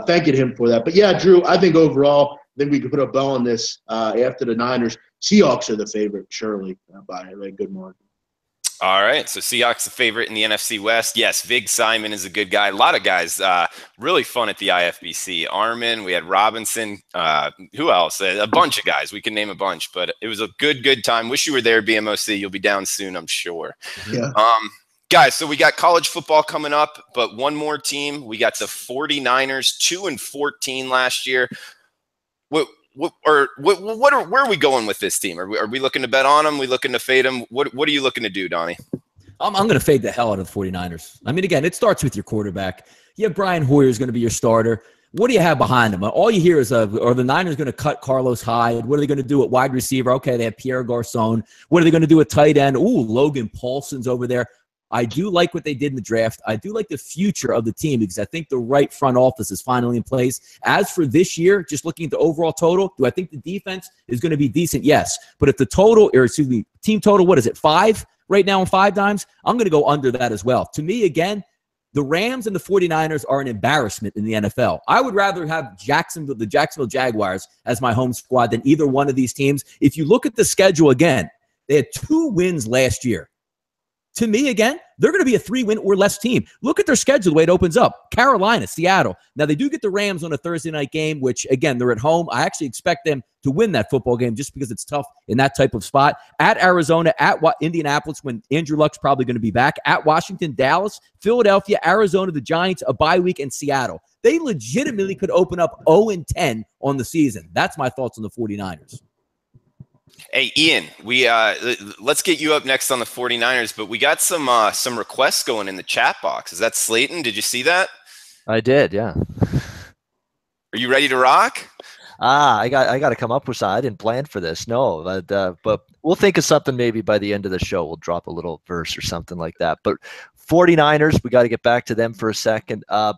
thanking him for that. But yeah, Drew, I think overall, we could put a bow on this after the Niners. Seahawks are the favorite, surely, by a good margin. All right, so Seahawks the favorite in the NFC West. Yes, Big Simon is a good guy. A lot of guys really fun at the IFBC. Armin, we had Robinson. Who else? A bunch of guys. We can name a bunch, but it was a good time. Wish you were there, BMOC. You'll be down soon, I'm sure. Yeah. Guys, so we got college football coming up, but one more team. We got the 49ers, 2-14 last year. Where are we going with this team? Are we looking to bet on them? We looking to fade them? What are you looking to do, Donnie? I'm going to fade the hell out of the 49ers. I mean, again, it starts with your quarterback. You have Brian Hoyer is going to be your starter. What do you have behind him? All you hear is, are the Niners going to cut Carlos Hyde? What are they going to do at wide receiver? Okay, they have Pierre Garçon. What are they going to do at tight end? Ooh, Logan Paulson's over there. I do like what they did in the draft. I do like the future of the team because I think the right front office is finally in place. As for this year, just looking at the overall total, do I think the defense is going to be decent? Yes. But if the team total, what is it, 5 right now on 5 dimes? I'm going to go under that as well. To me, again, the Rams and the 49ers are an embarrassment in the NFL. I would rather have the Jacksonville Jaguars as my home squad than either one of these teams. If you look at the schedule again, they had 2 wins last year. To me, again, they're going to be a 3-win or less team. Look at their schedule, the way it opens up. Carolina, Seattle. Now, they do get the Rams on a Thursday night game, which, again, they're at home. I actually expect them to win that football game just because it's tough in that type of spot. At Arizona, at Indianapolis, when Andrew Luck's probably going to be back. At Washington, Dallas, Philadelphia, Arizona, the Giants, a bye week, and Seattle. They legitimately could open up 0-10 on the season. That's my thoughts on the 49ers. Hey, Ian, let's get you up next on the 49ers, but we got some requests going in the chat box. Is that Slayton? Did you see that? I did, yeah. Are you ready to rock? I got to come up with something. I didn't plan for this, no. But we'll think of something maybe by the end of the show. We'll drop a little verse or something like that. But 49ers, we got to get back to them for a second. I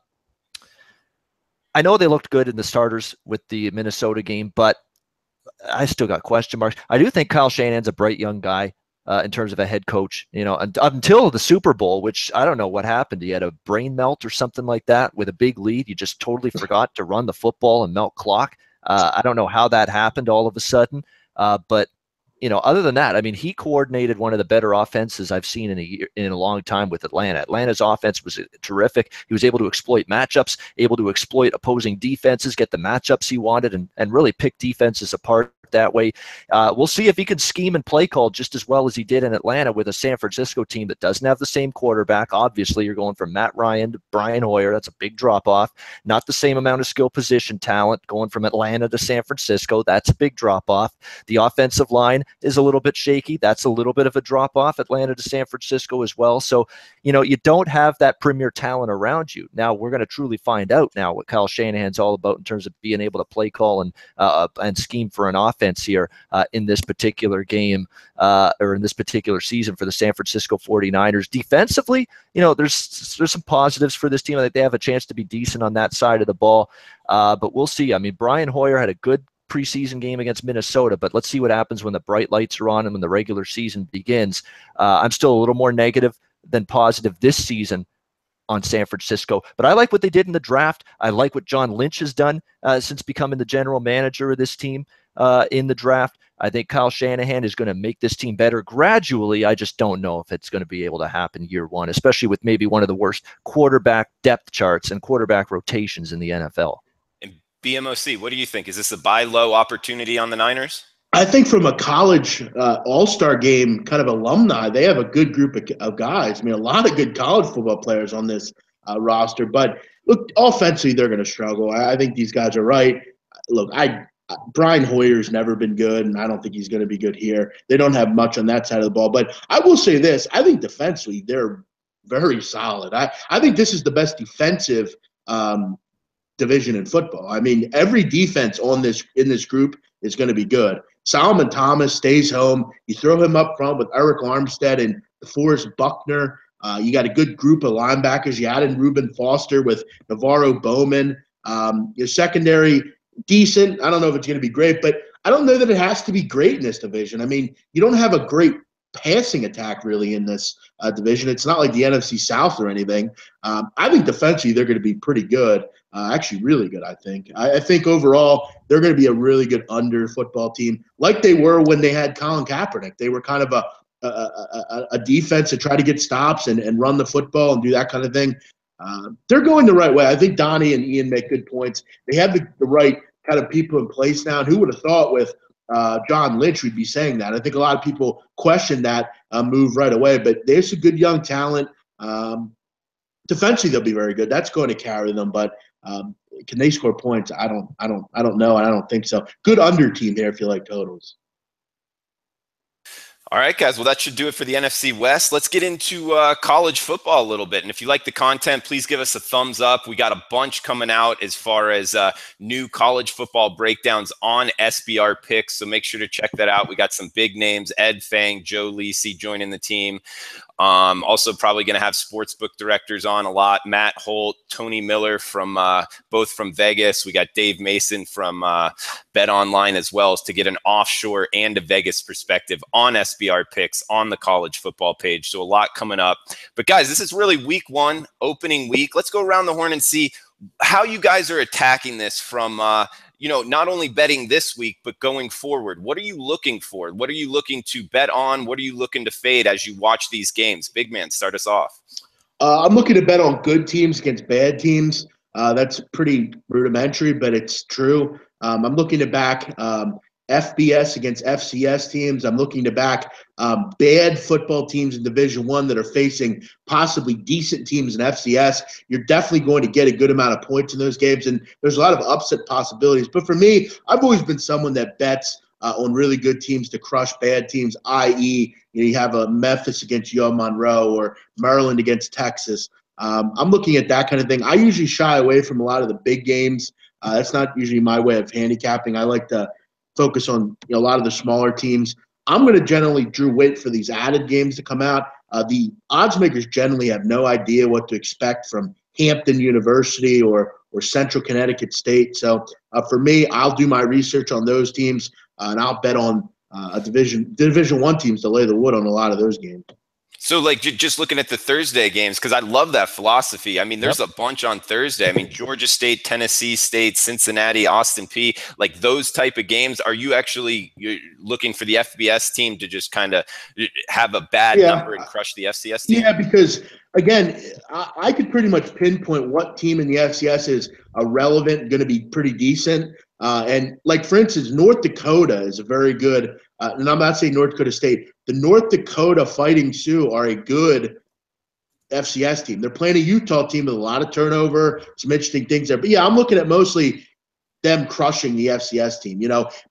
know they looked good in the starters with the Minnesota game, but I still got question marks. I do think Kyle Shanahan's a bright young guy in terms of a head coach, until the Super Bowl, which I don't know what happened. He had a brain melt or something like that with a big lead. You just totally forgot to run the football and melt clock. I don't know how that happened all of a sudden. But other than that, I mean, he coordinated one of the better offenses I've seen in a long time with Atlanta. Atlanta's offense was terrific. He was able to exploit matchups, able to exploit opposing defenses, get the matchups he wanted, and really pick defenses apart that way. We'll see if he can scheme and play call just as well as he did in Atlanta with a San Francisco team that doesn't have the same quarterback. Obviously, you're going from Matt Ryan to Brian Hoyer. That's a big drop-off. Not the same amount of skill position talent going from Atlanta to San Francisco. That's a big drop-off. The offensive line is a little bit shaky. That's a little bit of a drop-off, Atlanta to San Francisco as well. So, you don't have that premier talent around you. Now, we're going to truly find out now what Kyle Shanahan's all about in terms of being able to play call and scheme for an offense here in this particular game or in this particular season for the San Francisco 49ers. Defensively, there's some positives for this team. I think they have a chance to be decent on that side of the ball, but we'll see. I mean, Brian Hoyer had a good preseason game against Minnesota, but let's see what happens when the bright lights are on and when the regular season begins. I'm still a little more negative than positive this season on San Francisco, but I like what they did in the draft. I like what John Lynch has done since becoming the general manager of this team in the draft. I think Kyle Shanahan is going to make this team better gradually. I just don't know if it's going to be able to happen year one, especially with maybe one of the worst quarterback depth charts and quarterback rotations in the NFL. And BMOC, what do you think? Is this a buy low opportunity on the Niners? I think from a college all-star game kind of alumni, they have a good group of guys. I mean, a lot of good college football players on this roster. But, look, offensively, they're going to struggle. I think these guys are right. Look, Brian Hoyer's never been good, and I don't think he's going to be good here. They don't have much on that side of the ball. But I will say this. I think defensively they're very solid. I think this is the best defensive division in football. I mean, every defense in this group is going to be good. Solomon Thomas stays home. You throw him up front with Eric Armstead and DeForest Buckner. You got a good group of linebackers. You added Reuben Foster with Navarro Bowman. Your secondary – decent. I don't know if it's going to be great, but I don't know that it has to be great in this division. I mean, you don't have a great passing attack really in this division. It's not like the NFC South or anything. I think defensively they're going to be pretty good, actually really good, I think. I think overall they're going to be a really good under football team like they were when they had Colin Kaepernick. They were kind of a defense to try to get stops and run the football and do that kind of thing. They're going the right way. I think Donnie and Ian make good points. They have the right kind of people in place now. And who would have thought with John Lynch we'd be saying that? I think a lot of people question that move right away. But there's some good young talent. Defensively, they'll be very good. That's going to carry them. But can they score points? I don't know, and I don't think so. Good under team here if you like totals. All right, guys. Well, that should do it for the NFC West. Let's get into college football a little bit. And if you like the content, please give us a thumbs up. We got a bunch coming out as far as new college football breakdowns on SBR Picks. So make sure to check that out. We got some big names, Ed Fang, Joe Lisi joining the team. Also probably going to have sportsbook directors on a lot. Matt Holt, Tony Miller from both from Vegas. We got Dave Mason from Bet Online as well, as to get an offshore and a Vegas perspective on SBR Picks on the college football page. So a lot coming up. But guys, this is really week one, opening week. Let's go around the horn and see how you guys are attacking this from not only betting this week, but going forward. What are you looking for? What are you looking to bet on? What are you looking to fade as you watch these games? Big man, start us off. I'm looking to bet on good teams against bad teams. That's pretty rudimentary, but it's true. I'm looking to back FBS against FCS teams. I'm looking to back bad football teams in Division I that are facing possibly decent teams in FCS. You're definitely going to get a good amount of points in those games, and there's a lot of upset possibilities. But for me, I've always been someone that bets on really good teams to crush bad teams, i.e., you have a Memphis against Yo Monroe or Maryland against Texas. I'm looking at that kind of thing. I usually shy away from a lot of the big games. That's not usually my way of handicapping. I like to focus on a lot of the smaller teams. I'm going to generally, Drew, wait for these added games to come out. The odds makers generally have no idea what to expect from Hampton University or Central Connecticut State. So for me, I'll do my research on those teams, and I'll bet on Division I teams to lay the wood on a lot of those games. So, like, just looking at the Thursday games, because I love that philosophy. I mean, there's a bunch on Thursday. I mean, Georgia State, Tennessee State, Cincinnati, Austin Peay, like those type of games. Are you actually looking for the FBS team to just kind of have a bad number and crush the FCS team? Yeah, because, again, I could pretty much pinpoint what team in the FCS is relevant, going to be pretty decent. And, like, for instance, North Dakota is a very good and I'm not saying North Dakota State. The North Dakota Fighting Sioux are a good FCS team. They're playing a Utah team with a lot of turnover, some interesting things there. But, yeah, I'm looking at mostly them crushing the FCS team.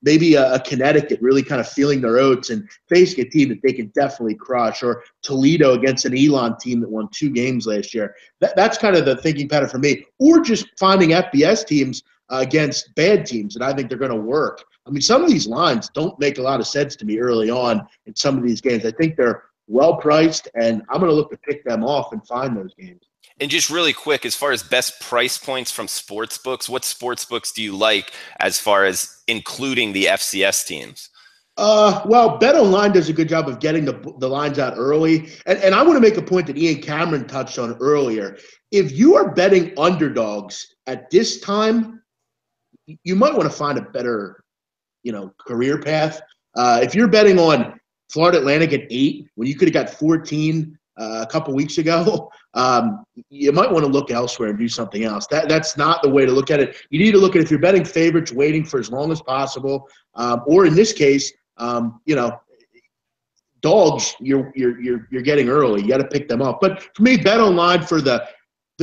Maybe a Connecticut really kind of feeling their oats and facing a team that they can definitely crush, or Toledo against an Elon team that won 2 games last year. That's kind of the thinking pattern for me. Or just finding FBS teams against bad teams that I think they're going to work. I mean, some of these lines don't make a lot of sense to me early on in some of these games. I think they're well priced, and I'm going to look to pick them off and find those games. And just really quick, as far as best price points from sports books, what sports books do you like as far as including the FCS teams? Well, Bet Online does a good job of getting the lines out early. And I want to make a point that Ian Cameron touched on earlier. If you are betting underdogs at this time, you might want to find a better career path. If you're betting on Florida Atlantic at 8 when you could have got 14 a couple weeks ago, you might want to look elsewhere and do something else. That's not the way to look at it. You need to look at, if you're betting favorites, waiting for as long as possible, or in this case, dogs you're getting early. You got to pick them up. But for me, bet online for the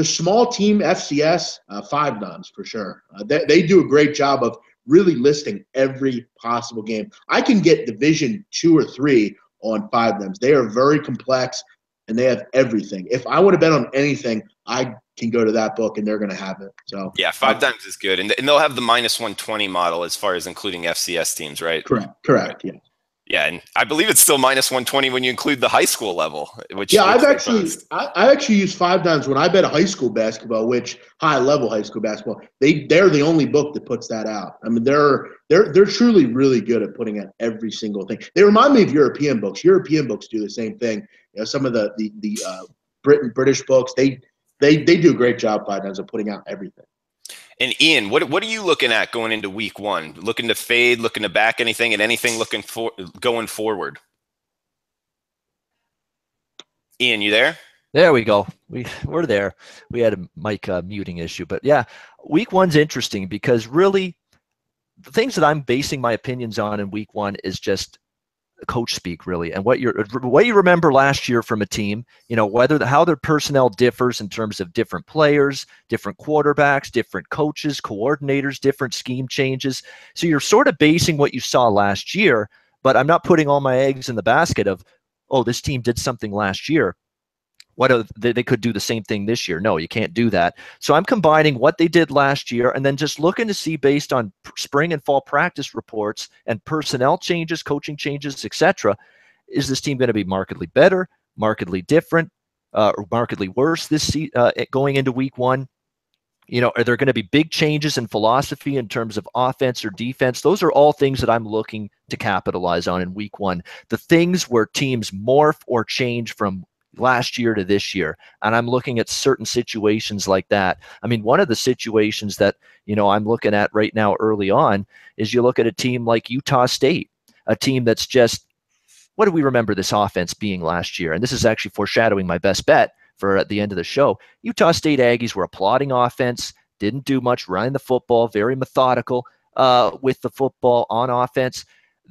small team FCS, 5-9s for sure. They do a great job of really listing every possible game. I can get Division 2 or 3 on 5-9s. They are very complex, and they have everything. If I want to bet on anything, I can go to that book, and they're going to have it. So yeah, 5-9s is good, and they'll have the -120 model as far as including FCS teams, right? Correct. Yeah. Yeah, and I believe it's still -120 when you include the high school level. I actually use 5-9s when I bet high school basketball, which high level high school basketball. They're the only book that puts that out. I mean, they're truly really good at putting out every single thing. They remind me of European books. European books do the same thing. Some of the British books, they do a great job, 5-9s, of putting out everything. And Ian, what are you looking at going into week 1? Looking to fade, looking to back anything, and anything looking for going forward? Ian, you there? There we go. We're there. We had a mic muting issue, but yeah, week 1's interesting because really the things that I'm basing my opinions on in week 1 is just coach speak, really, and what you remember last year from a team, how their personnel differs in terms of different players, different quarterbacks, different coaches, coordinators, different scheme changes. So you're sort of basing what you saw last year, but I'm not putting all my eggs in the basket of, oh, this team did something last year, they could do the same thing this year. No, you can't do that. So I'm combining what they did last year and then just looking to see, based on spring and fall practice reports and personnel changes, coaching changes, etc., is this team going to be markedly better, markedly different, or markedly worse going into week 1? Are there going to be big changes in philosophy in terms of offense or defense? Those are all things that I'm looking to capitalize on in week 1. The things where teams morph or change from last year to this year. And I'm looking at certain situations like that. I mean, one of the situations that, I'm looking at right now early on is you look at a team like Utah State, a team that's just, what do we remember this offense being last year? And this is actually foreshadowing my best bet for at the end of the show. Utah State Aggies were a plodding offense, didn't do much, running the football, very methodical with the football on offense.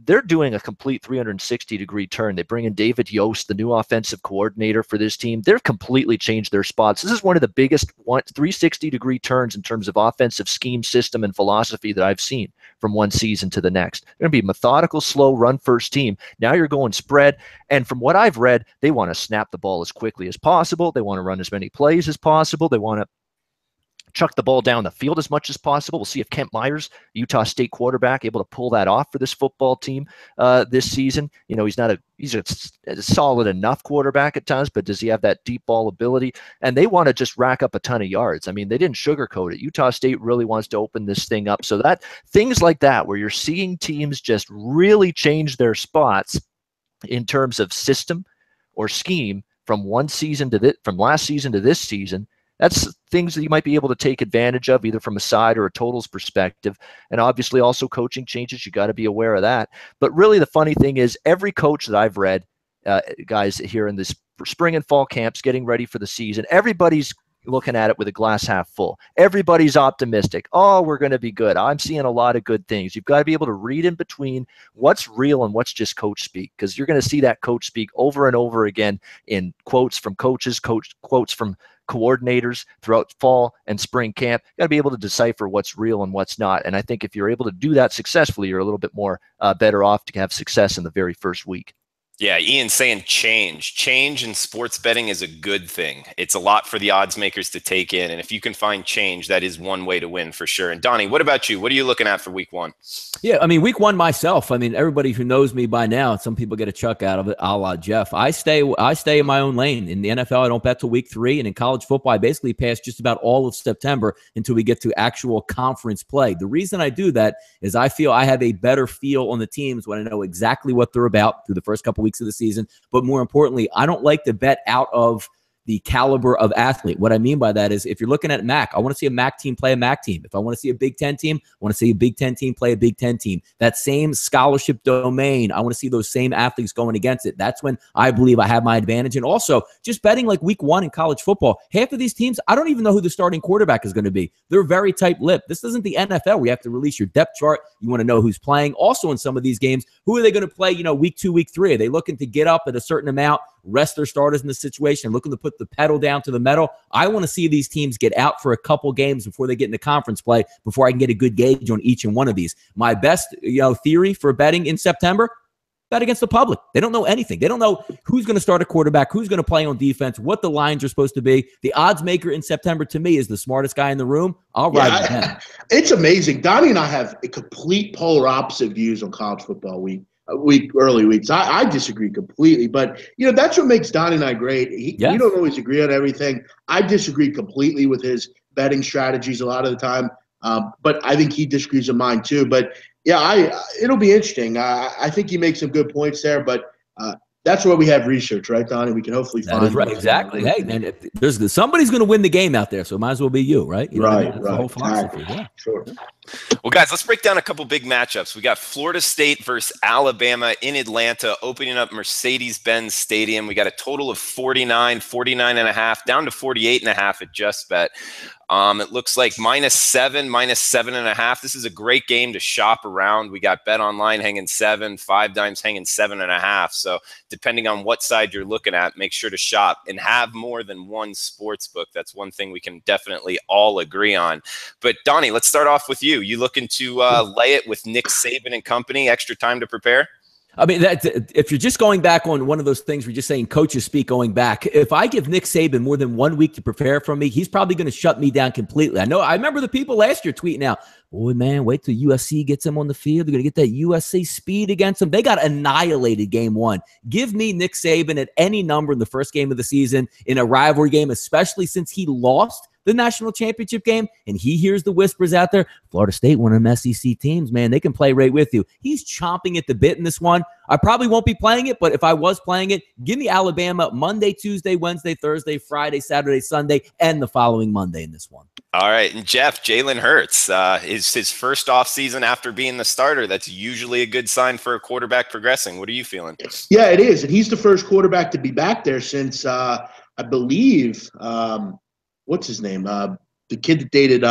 They're doing a complete 360-degree turn. They bring in David Yost, the new offensive coordinator for this team. They've completely changed their spots. This is one of the biggest 360-degree turns in terms of offensive scheme, system, and philosophy that I've seen from one season to the next. They're going to be a methodical, slow, run-first team. Now you're going spread, and from what I've read, they want to snap the ball as quickly as possible. They want to run as many plays as possible. They want to chuck the ball down the field as much as possible. We'll see if Kent Myers, Utah State quarterback, able to pull that off for this football team this season. He's a solid enough quarterback at times, but does he have that deep ball ability? And they want to just rack up a ton of yards. I mean, they didn't sugarcoat it. Utah State really wants to open this thing up. So that things like that, where you're seeing teams just really change their spots in terms of system or scheme from last season to this season, that's things that you might be able to take advantage of, either from a side or a totals perspective. And obviously also coaching changes, you got to be aware of that. But really the funny thing is, every coach that I've read, guys here in this spring and fall camps getting ready for the season, everybody's looking at it with a glass half full. Everybody's optimistic. Oh, we're going to be good. I'm seeing a lot of good things. You've got to be able to read in between what's real and what's just coach speak, because you're going to see that coach speak over and over again in quotes from coaches, quotes from coordinators throughout fall and spring camp. You got to be able to decipher what's real and what's not. And I think if you're able to do that successfully, you're a little bit more better off to have success in the very first week. Yeah, Ian's saying change in sports betting is a good thing. It's a lot for the odds makers to take in. And if you can find change, that is one way to win for sure. And Donnie, what about you? What are you looking at for week 1? Yeah, I mean, week 1 myself, I mean, everybody who knows me by now, some people get a chuck out of it, a la Jeff. I stay in my own lane. In the NFL, I don't bet till week 3. And in college football, I basically pass just about all of September until we get to actual conference play. The reason I do that is I feel I have a better feel on the teams when I know exactly what they're about through the first couple weeks of the season. But more importantly, I don't like to bet out of the caliber of athlete. What I mean by that is if you're looking at MAC, I want to see a MAC team play a MAC team. If I want to see a Big Ten team, I want to see a Big Ten team play a Big Ten team. That same scholarship domain, I want to see those same athletes going against it. That's when I believe I have my advantage. And also, just betting like week 1 in college football, half of these teams, I don't even know who the starting quarterback is going to be. They're very tight-lipped. This isn't the NFL where you have to release your depth chart. You want to know who's playing. Also, in some of these games, who are they going to play, week 2, week 3? Are they looking to get up at a certain amount, rest their starters in the situation, looking to put the pedal down to the metal? I want to see these teams get out for a couple games before they get into conference play, before I can get a good gauge on each and one of these. My best theory for betting in September, bet against the public. They don't know anything. They don't know who's going to start a quarterback, who's going to play on defense, what the lines are supposed to be. The odds maker in September, to me, is the smartest guy in the room. I'll ride with him. It's amazing. Donnie and I have a complete polar opposite views on college football early weeks. I disagree completely, but that's what makes Donnie and I great. We don't always agree on everything. I disagree completely with his betting strategies a lot of the time, but I think he disagrees with mine too. But yeah, it'll be interesting. I think he makes some good points there, but that's where we have research, right, Donnie? We can hopefully find. That is right, exactly. Hey, man, somebody's going to win the game out there, so it might as well be you, right? Right. The whole philosophy. Yeah, sure. Well, guys, let's break down a couple big matchups. We got Florida State versus Alabama in Atlanta, opening up Mercedes-Benz Stadium. We got a total of 49.5, down to 48.5 at JustBet. It looks like -7, -7.5. This is a great game to shop around. We got Bet Online hanging 7, 5 Dimes hanging 7.5. So depending on what side you're looking at, make sure to shop and have more than one sports book. That's one thing we can definitely all agree on. But Donnie, let's start off with you. You looking to lay it with Nick Saban and company? Extra time to prepare? I mean, if you're just going back on one of those things, we're just saying coaches speak going back. If I give Nick Saban more than 1 week to prepare for me, he's probably going to shut me down completely. I remember the people last year tweeting out, boy, man, wait till USC gets him on the field. They're going to get that USC speed against them. They got annihilated game 1. Give me Nick Saban at any number in the first game of the season in a rivalry game, especially since he lost the national championship game, and he hears the whispers out there. Florida State, one of them SEC teams, man, they can play right with you. He's chomping at the bit in this one. I probably won't be playing it, but if I was playing it, give me Alabama Monday, Tuesday, Wednesday, Thursday, Friday, Saturday, Sunday, and the following Monday in this one. All right, and Jeff, Jalen Hurts is his first offseason after being the starter. That's usually a good sign for a quarterback progressing. What are you feeling? Yeah, it is, and he's the first quarterback to be back there since I believe what's his name? The kid that dated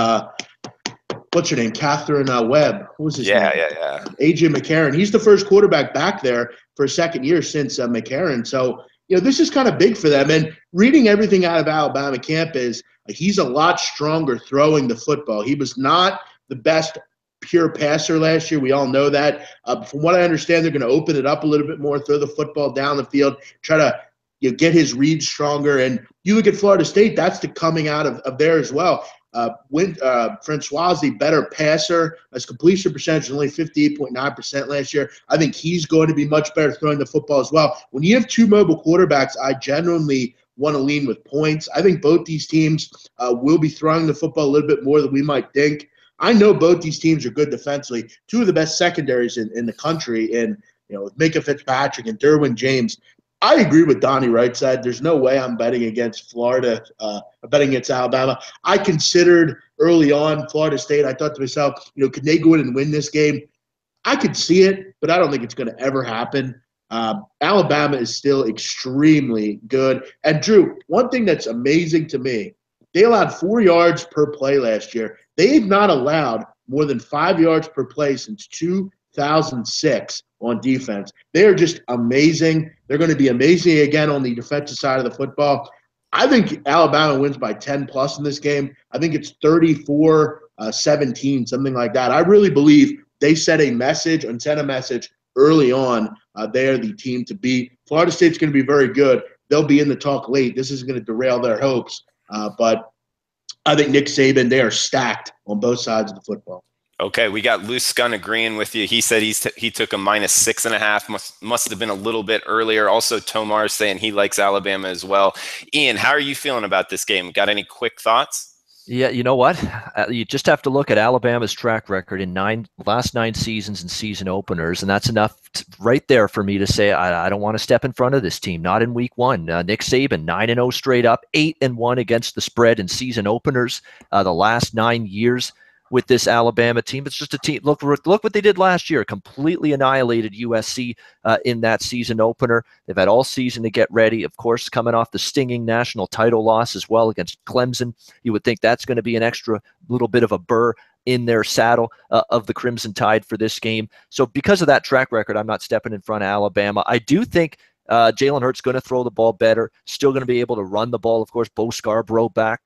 what's her name? Catherine Webb. What was his name? Yeah. AJ McCarron. He's the first quarterback back there for a second year since McCarron. So, this is kind of big for them. And reading everything out of Alabama camp is he's a lot stronger throwing the football. He was not the best pure passer last year. We all know that. From what I understand, they're going to open it up a little bit more, throw the football down the field, try to get his reads stronger. And you look at Florida State, that's the coming out of there as well. Francois, the better passer, his completion percentage is only 58.9% last year. I think he's going to be much better throwing the football as well. When you have two mobile quarterbacks, I genuinely want to lean with points. I think both these teams will be throwing the football a little bit more than we might think. I know both these teams are good defensively, two of the best secondaries in the country, and with Micah Fitzpatrick and Derwin James. I agree with Donnie Rightside. There's no way I'm betting against Florida. I'm betting against Alabama. I considered early on Florida State. I thought to myself, could they go in and win this game? I could see it, but I don't think it's going to ever happen. Alabama is still extremely good. And Drew, one thing that's amazing to me, they allowed 4 yards per play last year. They've not allowed more than 5 yards per play since 2006 on defense. They are just amazing. They're going to be amazing again on the defensive side of the football. I think Alabama wins by 10+ in this game. I think it's 34-17, something like that. I really believe they sent a message early on. They're the team to beat. Florida State's going to be very good. They'll be in the talk late. This isn't going to derail their hopes. But I think Nick Saban, they are stacked on both sides of the football. Okay, we got Loose Gun agreeing with you. He said he took a -6.5. Must have been a little bit earlier. Also, Tomar saying he likes Alabama as well. Ian, how are you feeling about this game? Got any quick thoughts? Yeah, you know what? You just have to look at Alabama's track record in last 9 seasons and season openers, and that's enough right there for me to say I don't want to step in front of this team. Not in week one. Nick Saban 9-0 straight up, 8-1 against the spread in season openers. The last 9 years with this Alabama team, it's just a team. Look what they did last year. Completely annihilated USC in that season opener. They've had all season to get ready. Of course, coming off the stinging national title loss as well against Clemson. You would think that's going to be an extra little bit of a burr in their saddle of the Crimson Tide for this game. So because of that track record, I'm not stepping in front of Alabama. I do think Jalen Hurts going to throw the ball better, still going to be able to run the ball. Of course, Bo Scarborough back,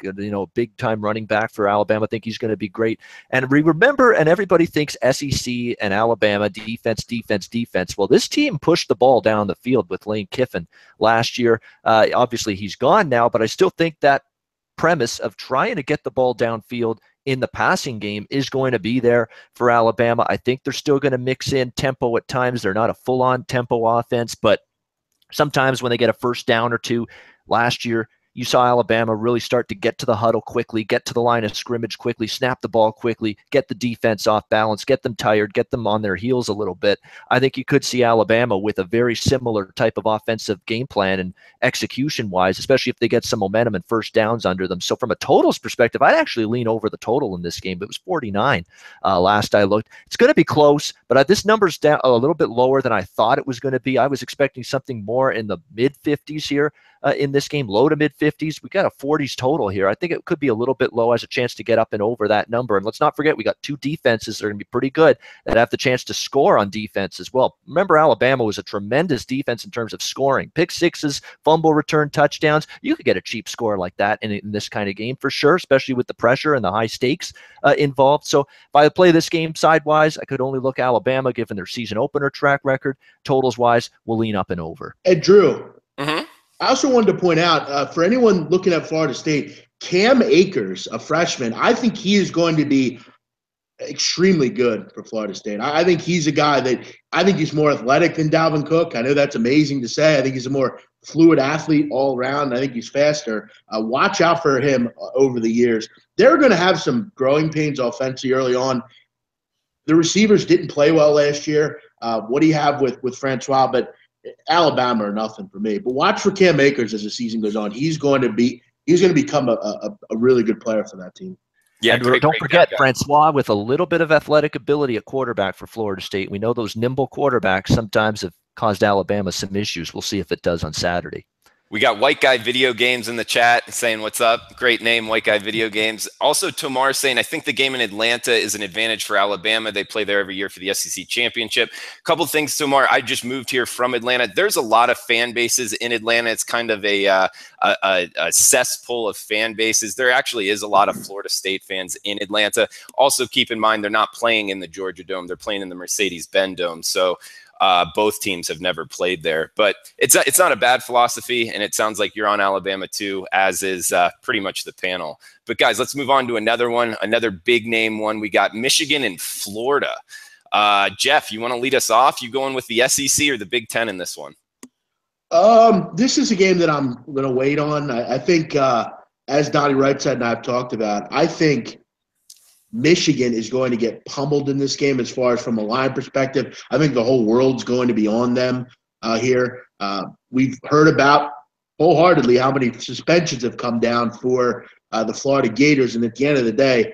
big time running back for Alabama. I think he's going to be great. And we remember, and everybody thinks SEC and Alabama defense. Well, this team pushed the ball down the field with Lane Kiffin last year. Obviously, he's gone now, but I still think that premise of trying to get the ball downfield in the passing game is going to be there for Alabama. I think they're still going to mix in tempo at times. They're not a full-on tempo offense, but sometimes when they get a first down or two, last year, you saw Alabama really start to get to the huddle quickly, get to the line of scrimmage quickly, snap the ball quickly, get the defense off balance, get them tired, get them on their heels a little bit. I think you could see Alabama with a very similar type of offensive game plan and execution-wise, especially if they get some momentum and first downs under them. So from a totals perspective, I'd actually lean over the total in this game. It was 49 last I looked. It's going to be close, but this number's down a little bit lower than I thought it was going to be. I was expecting something more in the mid-50s here. In this game, low to mid-50s. We got a 40s total here. I think it could be a little bit low, has a chance to get up and over that number. And let's not forget, we got two defenses that are going to be pretty good that have the chance to score on defense as well. Remember, Alabama was a tremendous defense in terms of scoring. Pick sixes, fumble return, touchdowns. You could get a cheap score like that in this kind of game for sure, especially with the pressure and the high stakes involved. So if I play this game sidewise, I could only look Alabama given their season opener track record. Totals-wise, we'll lean up and over. Hey, Drew. Mm-hmm. I also wanted to point out, for anyone looking at Florida State, Cam Akers, a freshman, I think he is going to be extremely good for Florida State. I think he's a guy I think he's more athletic than Dalvin Cook. I know that's amazing to say. I think he's a more fluid athlete all around. I think he's faster. Watch out for him over the years. They're going to have some growing pains offensively early on. The receivers didn't play well last year. What do you have with Francois? But Alabama or nothing for me. But watch for Cam Akers as the season goes on. He's going to become a really good player for that team. Yeah, and don't forget Francois with a little bit of athletic ability at quarterback for Florida State. We know those nimble quarterbacks sometimes have caused Alabama some issues. We'll see if it does on Saturday. We got White Guy Video Games in the chat saying, what's up? Great name, White Guy Video Games. Also, Tomar saying, I think the game in Atlanta is an advantage for Alabama. They play there every year for the SEC championship. Couple things, Tomar. I just moved here from Atlanta. There's a lot of fan bases in Atlanta. It's kind of a cesspool of fan bases. There actually is a lot of Florida State fans in Atlanta. Also, keep in mind, they're not playing in the Georgia Dome. They're playing in the Mercedes-Benz Dome. So both teams have never played there, but it's not a bad philosophy, and it sounds like you're on Alabama too, as is pretty much the panel. But guys, let's move on to another one, another big name one. We got Michigan and Florida. Jeff, you want to lead us off? You going with the SEC or the Big Ten in this one? This is a game that I'm going to wait on. I think, as Donnie Rightside and I have talked about, I think Michigan is going to get pummeled in this game as far as from a line perspective. I think the whole world's going to be on them here. We've heard about wholeheartedly how many suspensions have come down for the Florida Gators, and at the end of the day,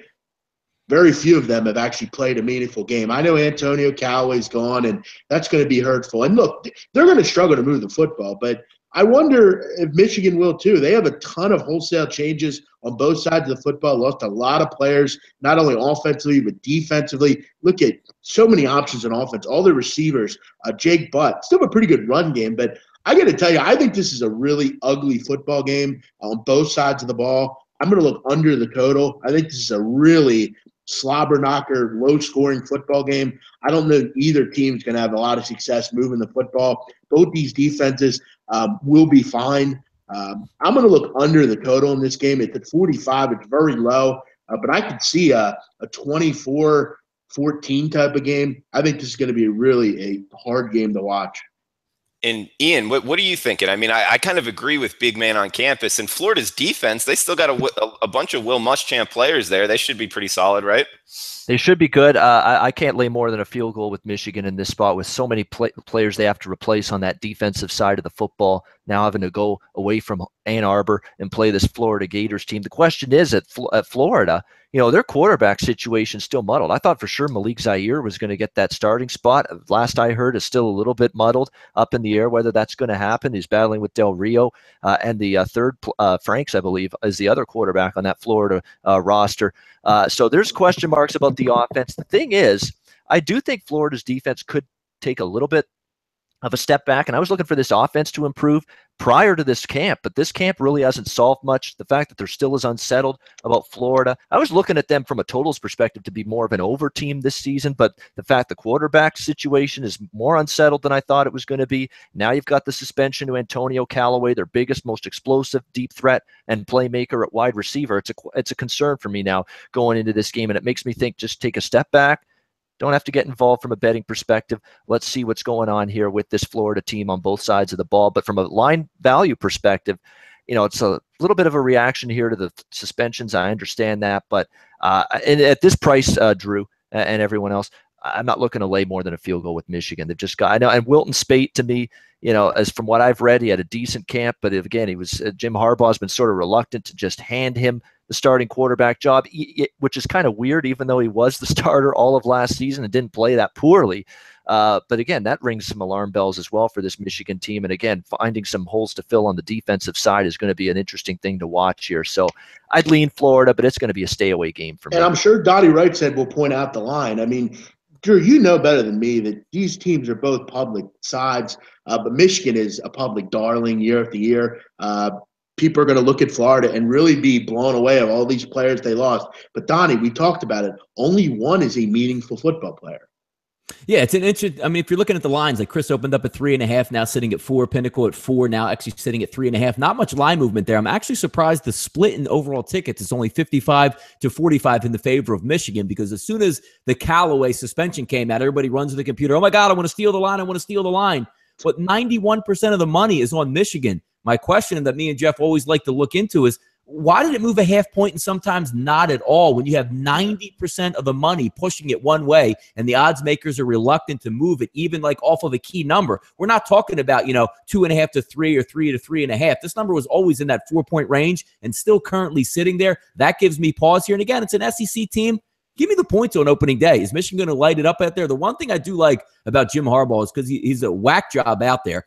very few of them have actually played a meaningful game. I know Antonio Callaway's gone, and that's going to be hurtful. And look, they're going to struggle to move the football, but I wonder if Michigan will too. They have a ton of wholesale changes on both sides of the football, lost a lot of players, not only offensively, but defensively. Look at so many options on offense. All the receivers, Jake Butt, still have a pretty good run game. But I got to tell you, I think this is a really ugly football game on both sides of the ball. I'm going to look under the total. I think this is a really slobber knocker, low-scoring football game. I don't know either team's going to have a lot of success moving the football. Both these defenses will be fine. I'm going to look under the total in this game. It's at 45. It's very low, but I could see a 24-14 type of game. I think this is going to be really a hard game to watch. And Ian, what are you thinking? I mean, I kind of agree with big man on campus. And Florida's defense, they still got a bunch of Will Muschamp players there. They should be pretty solid, right? They should be good. I can't lay more than a field goal with Michigan in this spot with so many players they have to replace on that defensive side of the football, now having to go away from Ann Arbor and play this Florida Gators team. The question is at Florida, their quarterback situation is still muddled. I thought for sure Malik Zaire was going to get that starting spot. Last I heard, is still a little bit muddled, up in the air whether that's going to happen. He's battling with Del Rio, and the third, Franks, I believe, is the other quarterback on that Florida roster. So there's question marks about the offense. The thing is, I do think Florida's defense could take a little bit of a step back, and I was looking for this offense to improve prior to this camp, but this camp really hasn't solved much. The fact that they're still as unsettled about Florida, I was looking at them from a totals perspective to be more of an over team this season, but the fact the quarterback situation is more unsettled than I thought it was going to be. Now you've got the suspension to Antonio Callaway, their biggest, most explosive deep threat and playmaker at wide receiver. It's a concern for me now going into this game, and it makes me think just take a step back. Don't have to get involved from a betting perspective. Let's see what's going on here with this Florida team on both sides of the ball. But from a line value perspective, it's a little bit of a reaction here to the suspensions. I understand that. But and at this price, Drew and everyone else, I'm not looking to lay more than a field goal with Michigan. They've just got, I know, and Wilton Spate to me, as from what I've read, he had a decent camp, but again, Jim Harbaugh's been sort of reluctant to just hand him the starting quarterback job, which is kind of weird, even though he was the starter all of last season and didn't play that poorly. But again, that rings some alarm bells as well for this Michigan team. And again, finding some holes to fill on the defensive side is going to be an interesting thing to watch here. So I'd lean Florida, but it's going to be a stay away game for me. And I'm sure Donnie Rightside will point out the line. I mean, Drew, you know better than me that these teams are both public sides, but Michigan is a public darling year after year. People are going to look at Florida and really be blown away of all these players they lost. But, Donnie, we talked about it. Only one is a meaningful football player. Yeah, it's an interesting. I mean, if you're looking at the lines, like Chris opened up at 3.5, now sitting at 4. Pinnacle at 4, now actually sitting at 3.5. Not much line movement there. I'm actually surprised the split in overall tickets is only 55-45 in the favor of Michigan, because as soon as the Callaway suspension came out, everybody runs to the computer. Oh my God, I want to steal the line. I want to steal the line. But 91% of the money is on Michigan. My question that me and Jeff always like to look into is, why did it move a half point and sometimes not at all when you have 90% of the money pushing it one way and the odds makers are reluctant to move it even like off of a key number? We're not talking about, 2.5 to 3 or 3 to 3.5. This number was always in that 4-point range and still currently sitting there. That gives me pause here. And again, it's an SEC team. Give me the points on opening day. Is Michigan going to light it up out there? The one thing I do like about Jim Harbaugh is because he's a whack job out there.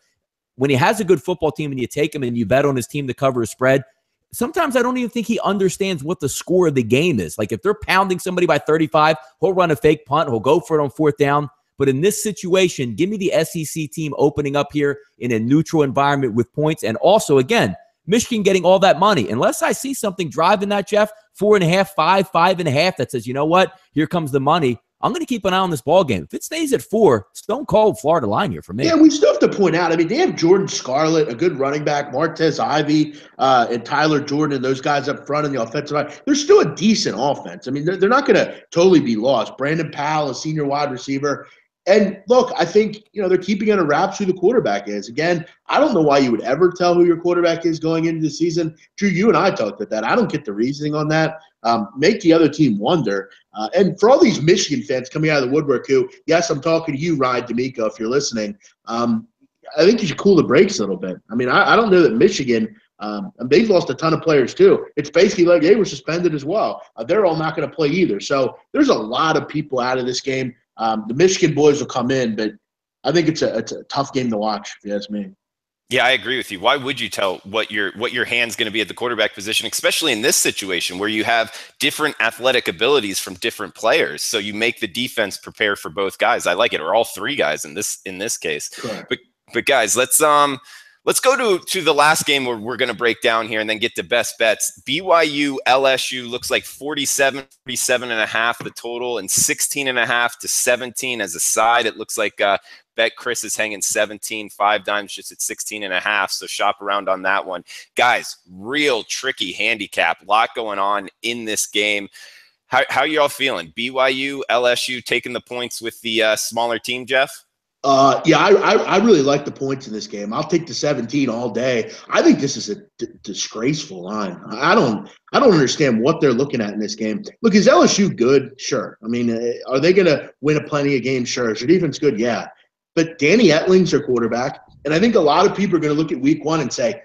When he has a good football team and you take him and you bet on his team to cover a spread, sometimes I don't even think he understands what the score of the game is. Like if they're pounding somebody by 35, he'll run a fake punt. He'll go for it on 4th down. But in this situation, give me the SEC team opening up here in a neutral environment with points. And also, again, Michigan getting all that money. Unless I see something driving that, Jeff, 4.5, 5, 5.5, that says, you know what? Here comes the money. I'm going to keep an eye on this ball game. If it stays at 4, stone cold Florida line here for me. Yeah, we still have to point out, I mean, they have Jordan Scarlett, a good running back, Martez Ivy, and Tyler Jordan, and those guys up front in the offensive line. They're still a decent offense. I mean, they're not going to totally be lost. Brandon Powell, a senior wide receiver. And look, I think, they're keeping under wraps who the quarterback is. Again, I don't know why you would ever tell who your quarterback is going into the season. Drew, you and I talked about that. I don't get the reasoning on that. Make the other team wonder. And for all these Michigan fans coming out of the woodwork who, yes, I'm talking to you, Ryan D'Amico, if you're listening, I think you should cool the brakes a little bit. I mean, I don't know that Michigan they've lost a ton of players too. It's basically like they were suspended as well. They're all not going to play either. So there's a lot of people out of this game. The Michigan boys will come in, but I think it's a tough game to watch, if you ask me. Yeah, I agree with you. Why would you tell what your hand's going to be at the quarterback position, especially in this situation where you have different athletic abilities from different players? So you make the defense prepare for both guys. I like it, or all 3 guys in this case. Correct. But guys, let's go to the last game where we're going to break down here and then get to best bets. BYU LSU looks like 47.5 the total and 16.5 to 17 as a side. It looks like Bet Chris is hanging 17, 5 dimes just at 16.5. So shop around on that one. Guys, real tricky handicap. A lot going on in this game. How are y'all feeling? BYU, LSU taking the points with the smaller team, Jeff? Yeah, I really like the points in this game. I'll take the 17 all day. I think this is a disgraceful line. I don't understand what they're looking at in this game. Look, is LSU good? Sure. I mean, are they going to win a plenty of games? Sure. Is their defense good? Yeah. But Danny Etling's their quarterback, and I think a lot of people are going to look at Week 1 and say,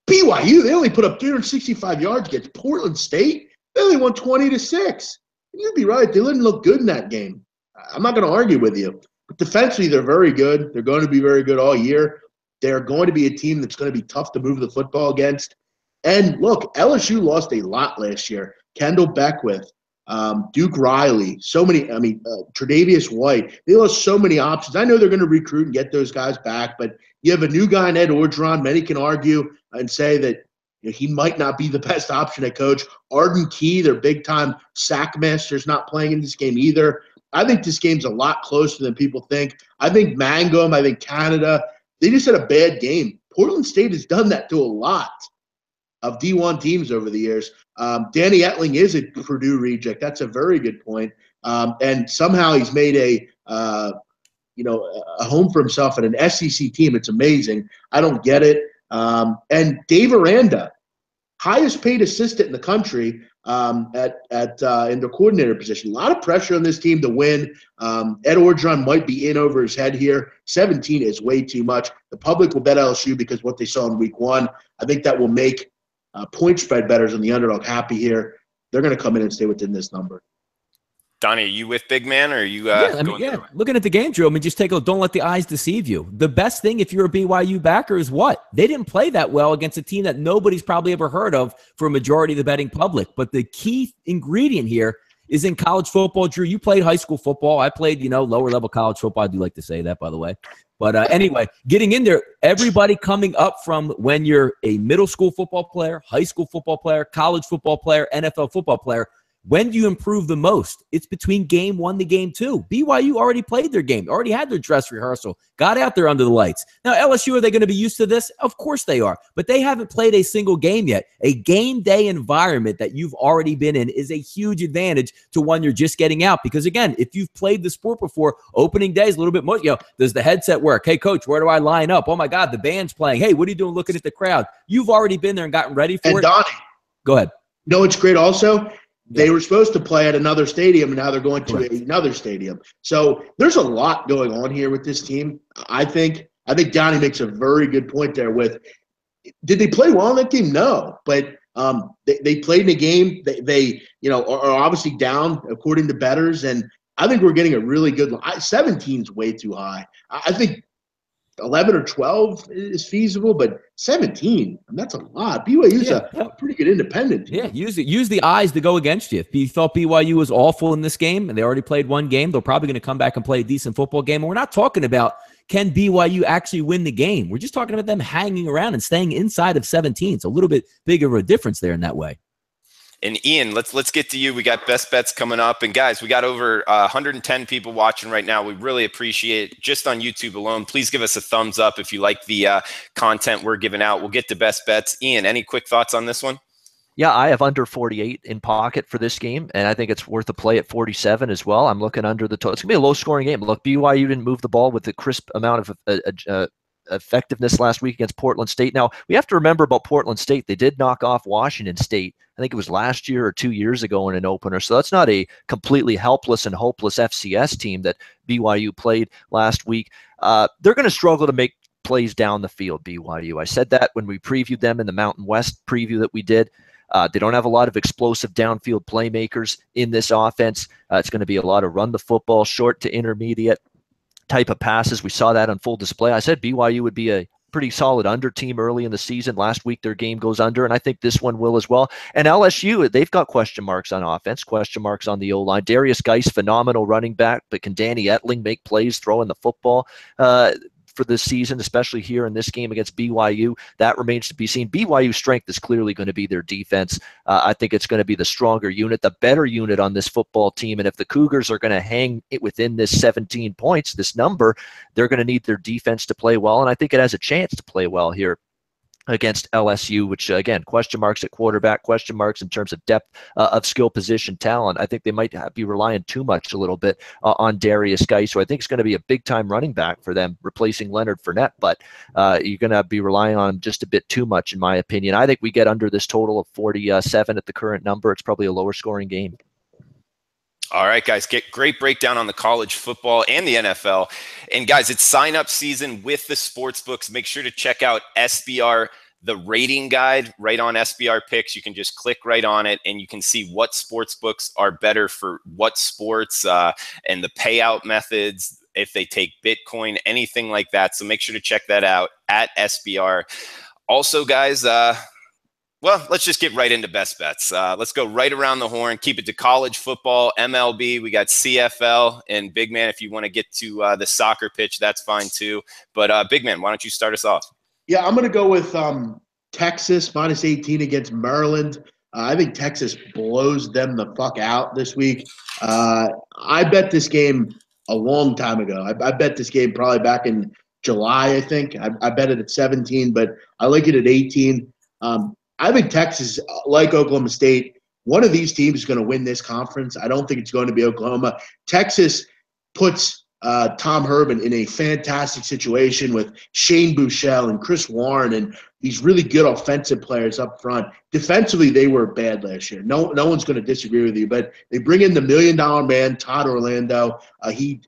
BYU, they only put up 365 yards against Portland State. They only won 20-6. You'd be right. They didn't look good in that game. I'm not going to argue with you. But defensively, they're very good. They're going to be very good all year. They're going to be a team that's going to be tough to move the football against. And look, LSU lost a lot last year. Kendall Beckwith, Duke Riley, Tre'Davious White. They lost so many options. I know they're going to recruit and get those guys back, but you have a new guy in Ed Orgeron. Many can argue and say that he might not be the best option at coach. Arden Key, their big-time sack master, is not playing in this game either. I think this game's a lot closer than people think. I think Mangum, I think Canada, they just had a bad game. Portland State has done that to a lot of D1 teams over the years. Danny Etling is a Purdue reject. That's a very good point. And somehow he's made a home for himself at an SEC team. It's amazing. I don't get it. And Dave Aranda, highest paid assistant in the country, in the coordinator position. A lot of pressure on this team to win. Ed Orgeron might be in over his head here. 17 is way too much. The public will bet LSU because what they saw in Week 1. I think that will make point spread bettors on the underdog happy here. They're going to come in and stay within this number. Donnie, are you with Big Man, or are you looking at the game, Drew, just take a look. Don't let the eyes deceive you. The best thing if you're a BYU backer is what? They didn't play that well against a team that nobody's probably ever heard of for a majority of the betting public. But the key ingredient here is in college football. Drew, you played high school football. I played, lower level college football. I do like to say that, by the way. But anyway, getting in there, everybody coming up from when you're a middle school football player, high school football player, college football player, NFL football player, when do you improve the most? It's between game 1 to game 2. BYU already played their game, already had their dress rehearsal, got out there under the lights. Now, LSU, are they going to be used to this? Of course they are, but they haven't played a single game yet. A game day environment that you've already been in is a huge advantage to one you're just getting out. Because again, if you've played the sport before, opening day is a little bit more, does the headset work? Hey, coach, where do I line up? Oh my God, the band's playing. Hey, what are you doing looking at the crowd? You've already been there and gotten ready for it. Donnie, go ahead. It's great also. They were supposed to play at another stadium, and now they're going to another stadium. So there's a lot going on here with this team. I think Donnie makes a very good point there with, did they play well in that game? No. But they played in a game. They are obviously down, according to bettors, and I think we're getting a really good – 17 is way too high. I think 11 or 12 is feasible, but 17, that's a lot. BYU's a pretty good independent team. Yeah, use the eyes to go against you. If you thought BYU was awful in this game and they already played one game, they're probably going to come back and play a decent football game. And we're not talking about can BYU actually win the game. We're just talking about them hanging around and staying inside of 17. It's a little bit bigger of a difference there in that way. And Ian, let's get to you. We got best bets coming up, and guys, we got over 110 people watching right now. We really appreciate it. Just on YouTube alone, please give us a thumbs up if you like the content we're giving out. We'll get to best bets. Ian, any quick thoughts on this one? Yeah, I have under 48 in pocket for this game, and I think it's worth a play at 47 as well. I'm looking under the total. It's gonna be a low-scoring game. Look, BYU didn't move the ball with the crisp amount of effectiveness last week against Portland State. Now, we have to remember about Portland State. They did knock off Washington State. I think it was last year or 2 years ago in an opener. So that's not a completely helpless and hopeless FCS team that BYU played last week. They're going to struggle to make plays down the field, BYU. I said that when we previewed them in the Mountain West preview that we did. They don't have a lot of explosive downfield playmakers in this offense. It's going to be a lot of run the football, short to intermediate type of passes. We saw that on full display. I said BYU would be a pretty solid under team early in the season. Last week, their game goes under, and I think this one will as well. And LSU, they've got question marks on offense, question marks on the O-line. Darius Geis, phenomenal running back, but can Danny Etling make plays throwing the football for this season, especially here in this game against BYU? That remains to be seen. BYU's strength is clearly going to be their defense. I think it's going to be the stronger unit, the better unit on this football team. And if the Cougars are going to hang it within this 17 points, this number, they're going to need their defense to play well. And I think it has a chance to play well here against LSU, which again, question marks at quarterback, question marks in terms of depth of skill position talent. I think they might be relying too much a little bit on Darius Geis, who I think is going to be a big-time running back for them, replacing Leonard Fournette, but you're going to be relying on him just a bit too much, in my opinion. I think we get under this total of 47 at the current number. It's probably a lower-scoring game. All right, guys, get great breakdown on the college football and the NFL. And guys, it's sign-up season with the sports books. Make sure to check out SBR, the rating guide, right on SBR Picks. You can just click right on it, and you can see what sports books are better for what sports and the payout methods, if they take Bitcoin, anything like that. So make sure to check that out at SBR. Also, guys, well, let's just get right into best bets. Let's go right around the horn. Keep it to college football, MLB. We got CFL, and Big Man, if you want to get to the soccer pitch, that's fine too. But Big Man, why don't you start us off? Yeah, I'm going to go with Texas -18 against Maryland. I think Texas blows them the fuck out this week. I bet this game a long time ago. I bet this game probably back in July, I think. I bet it at 17, but I like it at 18. I think Texas, like Oklahoma State, one of these teams is going to win this conference. I don't think it's going to be Oklahoma. Texas puts Tom Herman in a fantastic situation with Shane Buechele and Chris Warren and these really good offensive players up front. Defensively, they were bad last year. No one's going to disagree with you, but they bring in the $1 million man, Todd Orlando. He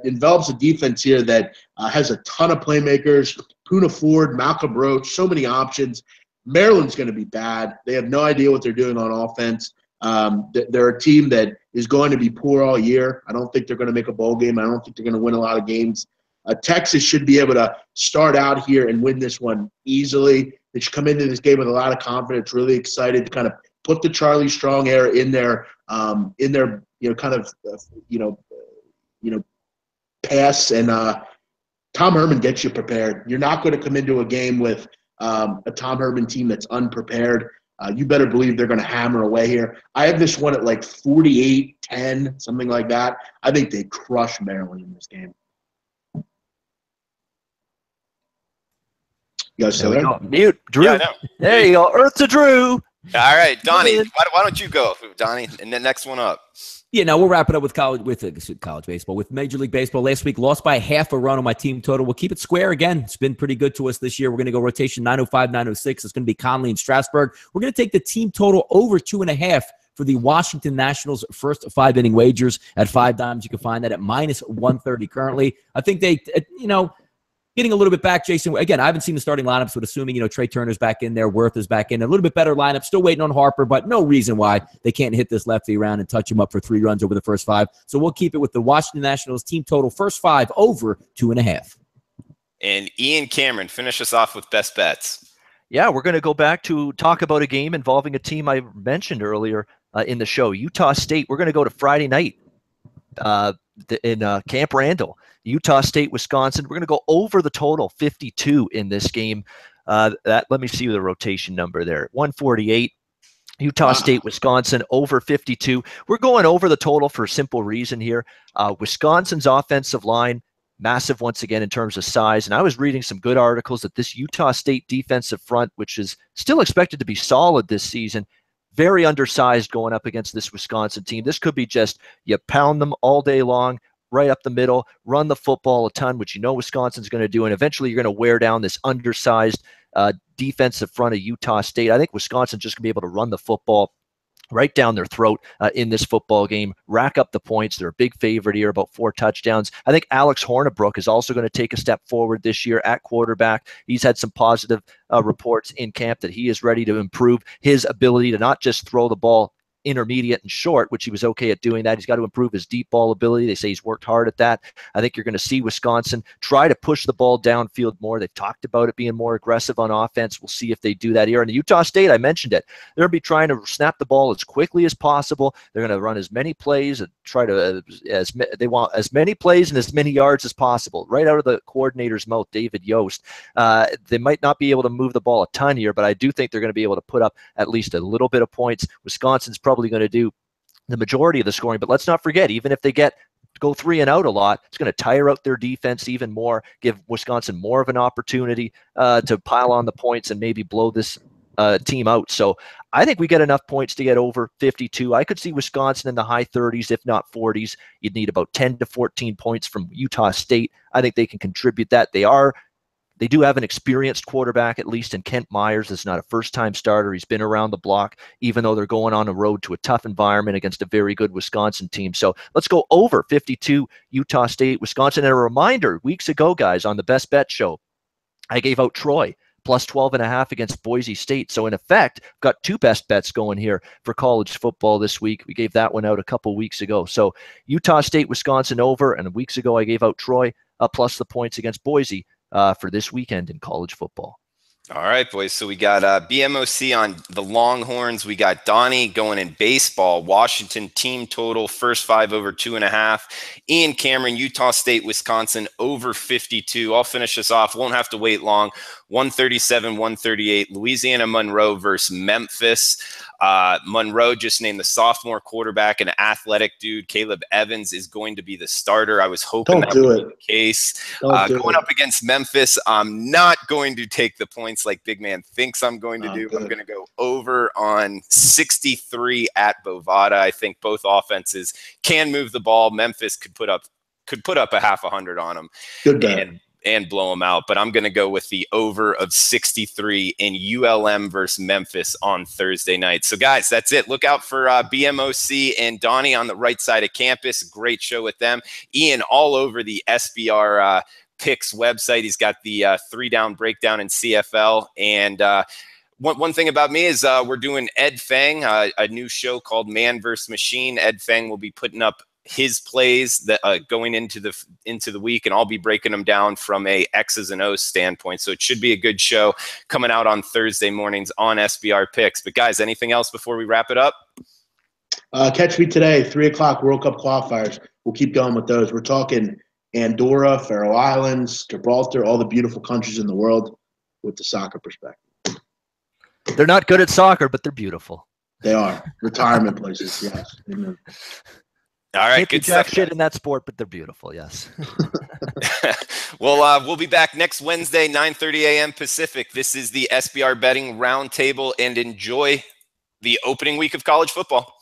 envelops a defense here that has a ton of playmakers, Poona Ford, Malcolm Roach, so many options. Maryland's going to be bad. They have no idea what they're doing on offense. They're a team that is going to be poor all year. I don't think they're going to make a bowl game. I don't think they're going to win a lot of games. Texas should be able to start out here and win this one easily. They should come into this game with a lot of confidence, really excited to kind of put the Charlie Strong era in their pass. And Tom Herman gets you prepared. You're not going to come into a game with a Tom Herman team that's unprepared. You better believe they're going to hammer away here. I have this one at like 48-10, something like that. I think they crush Maryland in this game. You guys still there? Mute, Drew. Yeah, I know. There you go. Earth to Drew. All right, Donnie, why don't you go, Donnie, and the next one up? Yeah, no, we'll wrap it up with college baseball. With Major League Baseball, last week lost by half a run on my team total. We'll keep it square again. It's been pretty good to us this year. We're going to go rotation 905, 906. It's going to be Conley and Strasburg. We're going to take the team total over 2.5 for the Washington Nationals' first 5-inning wagers at $5. You can find that at -130 currently. I think they, getting a little bit back, Jason. Again, I haven't seen the starting lineups, but assuming, Trey Turner's back in there, Worth is back in. A little bit better lineup. Still waiting on Harper, but no reason why they can't hit this lefty around and touch him up for 3 runs over the first 5. So we'll keep it with the Washington Nationals team total first 5 over 2.5. And Ian Cameron, finish us off with best bets. Yeah, we're going to go back to talk about a game involving a team I mentioned earlier in the show, Utah State. We're going to go to Friday night in Camp Randall. Utah State, Wisconsin. We're going to go over the total, 52 in this game. Let me see the rotation number there, 148. Utah State, Wisconsin, over 52. We're going over the total for a simple reason here. Wisconsin's offensive line, massive once again in terms of size. And I was reading some good articles that this Utah State defensive front, which is still expected to be solid this season, very undersized going up against this Wisconsin team. This could be just you pound them all day long, right up the middle, run the football a ton, which Wisconsin's going to do, and eventually you're going to wear down this undersized defensive front of Utah State. I think Wisconsin's just going to be able to run the football right down their throat in this football game, rack up the points. They're a big favorite here, about 4 touchdowns. I think Alex Hornibrook is also going to take a step forward this year at quarterback. He's had some positive reports in camp that he is ready to improve his ability to not just throw the ball intermediate and short, which he was okay at doing that. He's got to improve his deep ball ability. They say he's worked hard at that. I think you're going to see Wisconsin try to push the ball downfield more. They've talked about it being more aggressive on offense. We'll see if they do that here. And the Utah State, I mentioned it. They're going to be trying to snap the ball as quickly as possible. They're going to run as many plays and try to they want as many plays and as many yards as possible. Right out of the coordinator's mouth, David Yost. They might not be able to move the ball a ton here, but I do think they're going to be able to put up at least a little bit of points. Wisconsin's probably going to do the majority of the scoring, but let's not forget, even if they get go 3 and out a lot. It's going to tire out their defense even more, give Wisconsin more of an opportunity to pile on the points and maybe blow this team out. So I think we get enough points to get over 52. I could see Wisconsin in the high 30s, if not 40s. You'd need about 10 to 14 points from Utah State. I think they can contribute that. They do have an experienced quarterback, at least in Kent Myers. It's not a first-time starter. He's been around the block, even though they're going on the road to a tough environment against a very good Wisconsin team. So let's go over 52 Utah State, Wisconsin. And a reminder, weeks ago, guys, on the Best Bet show, I gave out Troy plus 12.5 against Boise State. So in effect, I've got 2 best bets going here for college football this week. We gave that one out a couple weeks ago. So Utah State, Wisconsin over, and weeks ago I gave out Troy plus the points against Boise for this weekend in college football. All right, boys. So we got BMOC on the Longhorns. We got Donnie going in baseball. Washington team total, first 5 over 2.5. Ian Cameron, Utah State, Wisconsin over 52. I'll finish this off. Won't have to wait long. 137, 138. Louisiana Monroe versus Memphis. Monroe just named the sophomore quarterback, an athletic dude. Caleb Evans is going to be the starter. I was hoping that would be the case. Going up against Memphis, I'm not going to take the points like Big Man thinks I'm going to do. I'm going to go over on 63 at Bovada. I think both offenses can move the ball. Memphis could put up a half 100 on them. Good bet. And blow them out. But I'm going to go with the over of 63 in ULM versus Memphis on Thursday night. So, guys, that's it. Look out for BMOC and Donnie on the right side of campus. Great show with them. Ian all over the SBR Picks website. He's got the 3-down breakdown in CFL. And one thing about me is we're doing Ed Fang, a new show called Man vs. Machine. Ed Fang will be putting up his plays that going into the week, and I'll be breaking them down from a X's and O's standpoint. So it should be a good show coming out on Thursday mornings on SBR Picks. But guys, anything else before we wrap it up? Catch me today, 3:00 World Cup qualifiers. We'll keep going with those. We're talking Andorra, Faroe Islands, Gibraltar, all the beautiful countries in the world with the soccer perspective. They're not good at soccer, but they're beautiful. They are. Retirement places, yes. Amen. All right, good stuff. Shit in that sport, but they're beautiful. Yes. Well, we'll be back next Wednesday, 9:30 a.m. Pacific. This is the SBR Betting Roundtable, and enjoy the opening week of college football.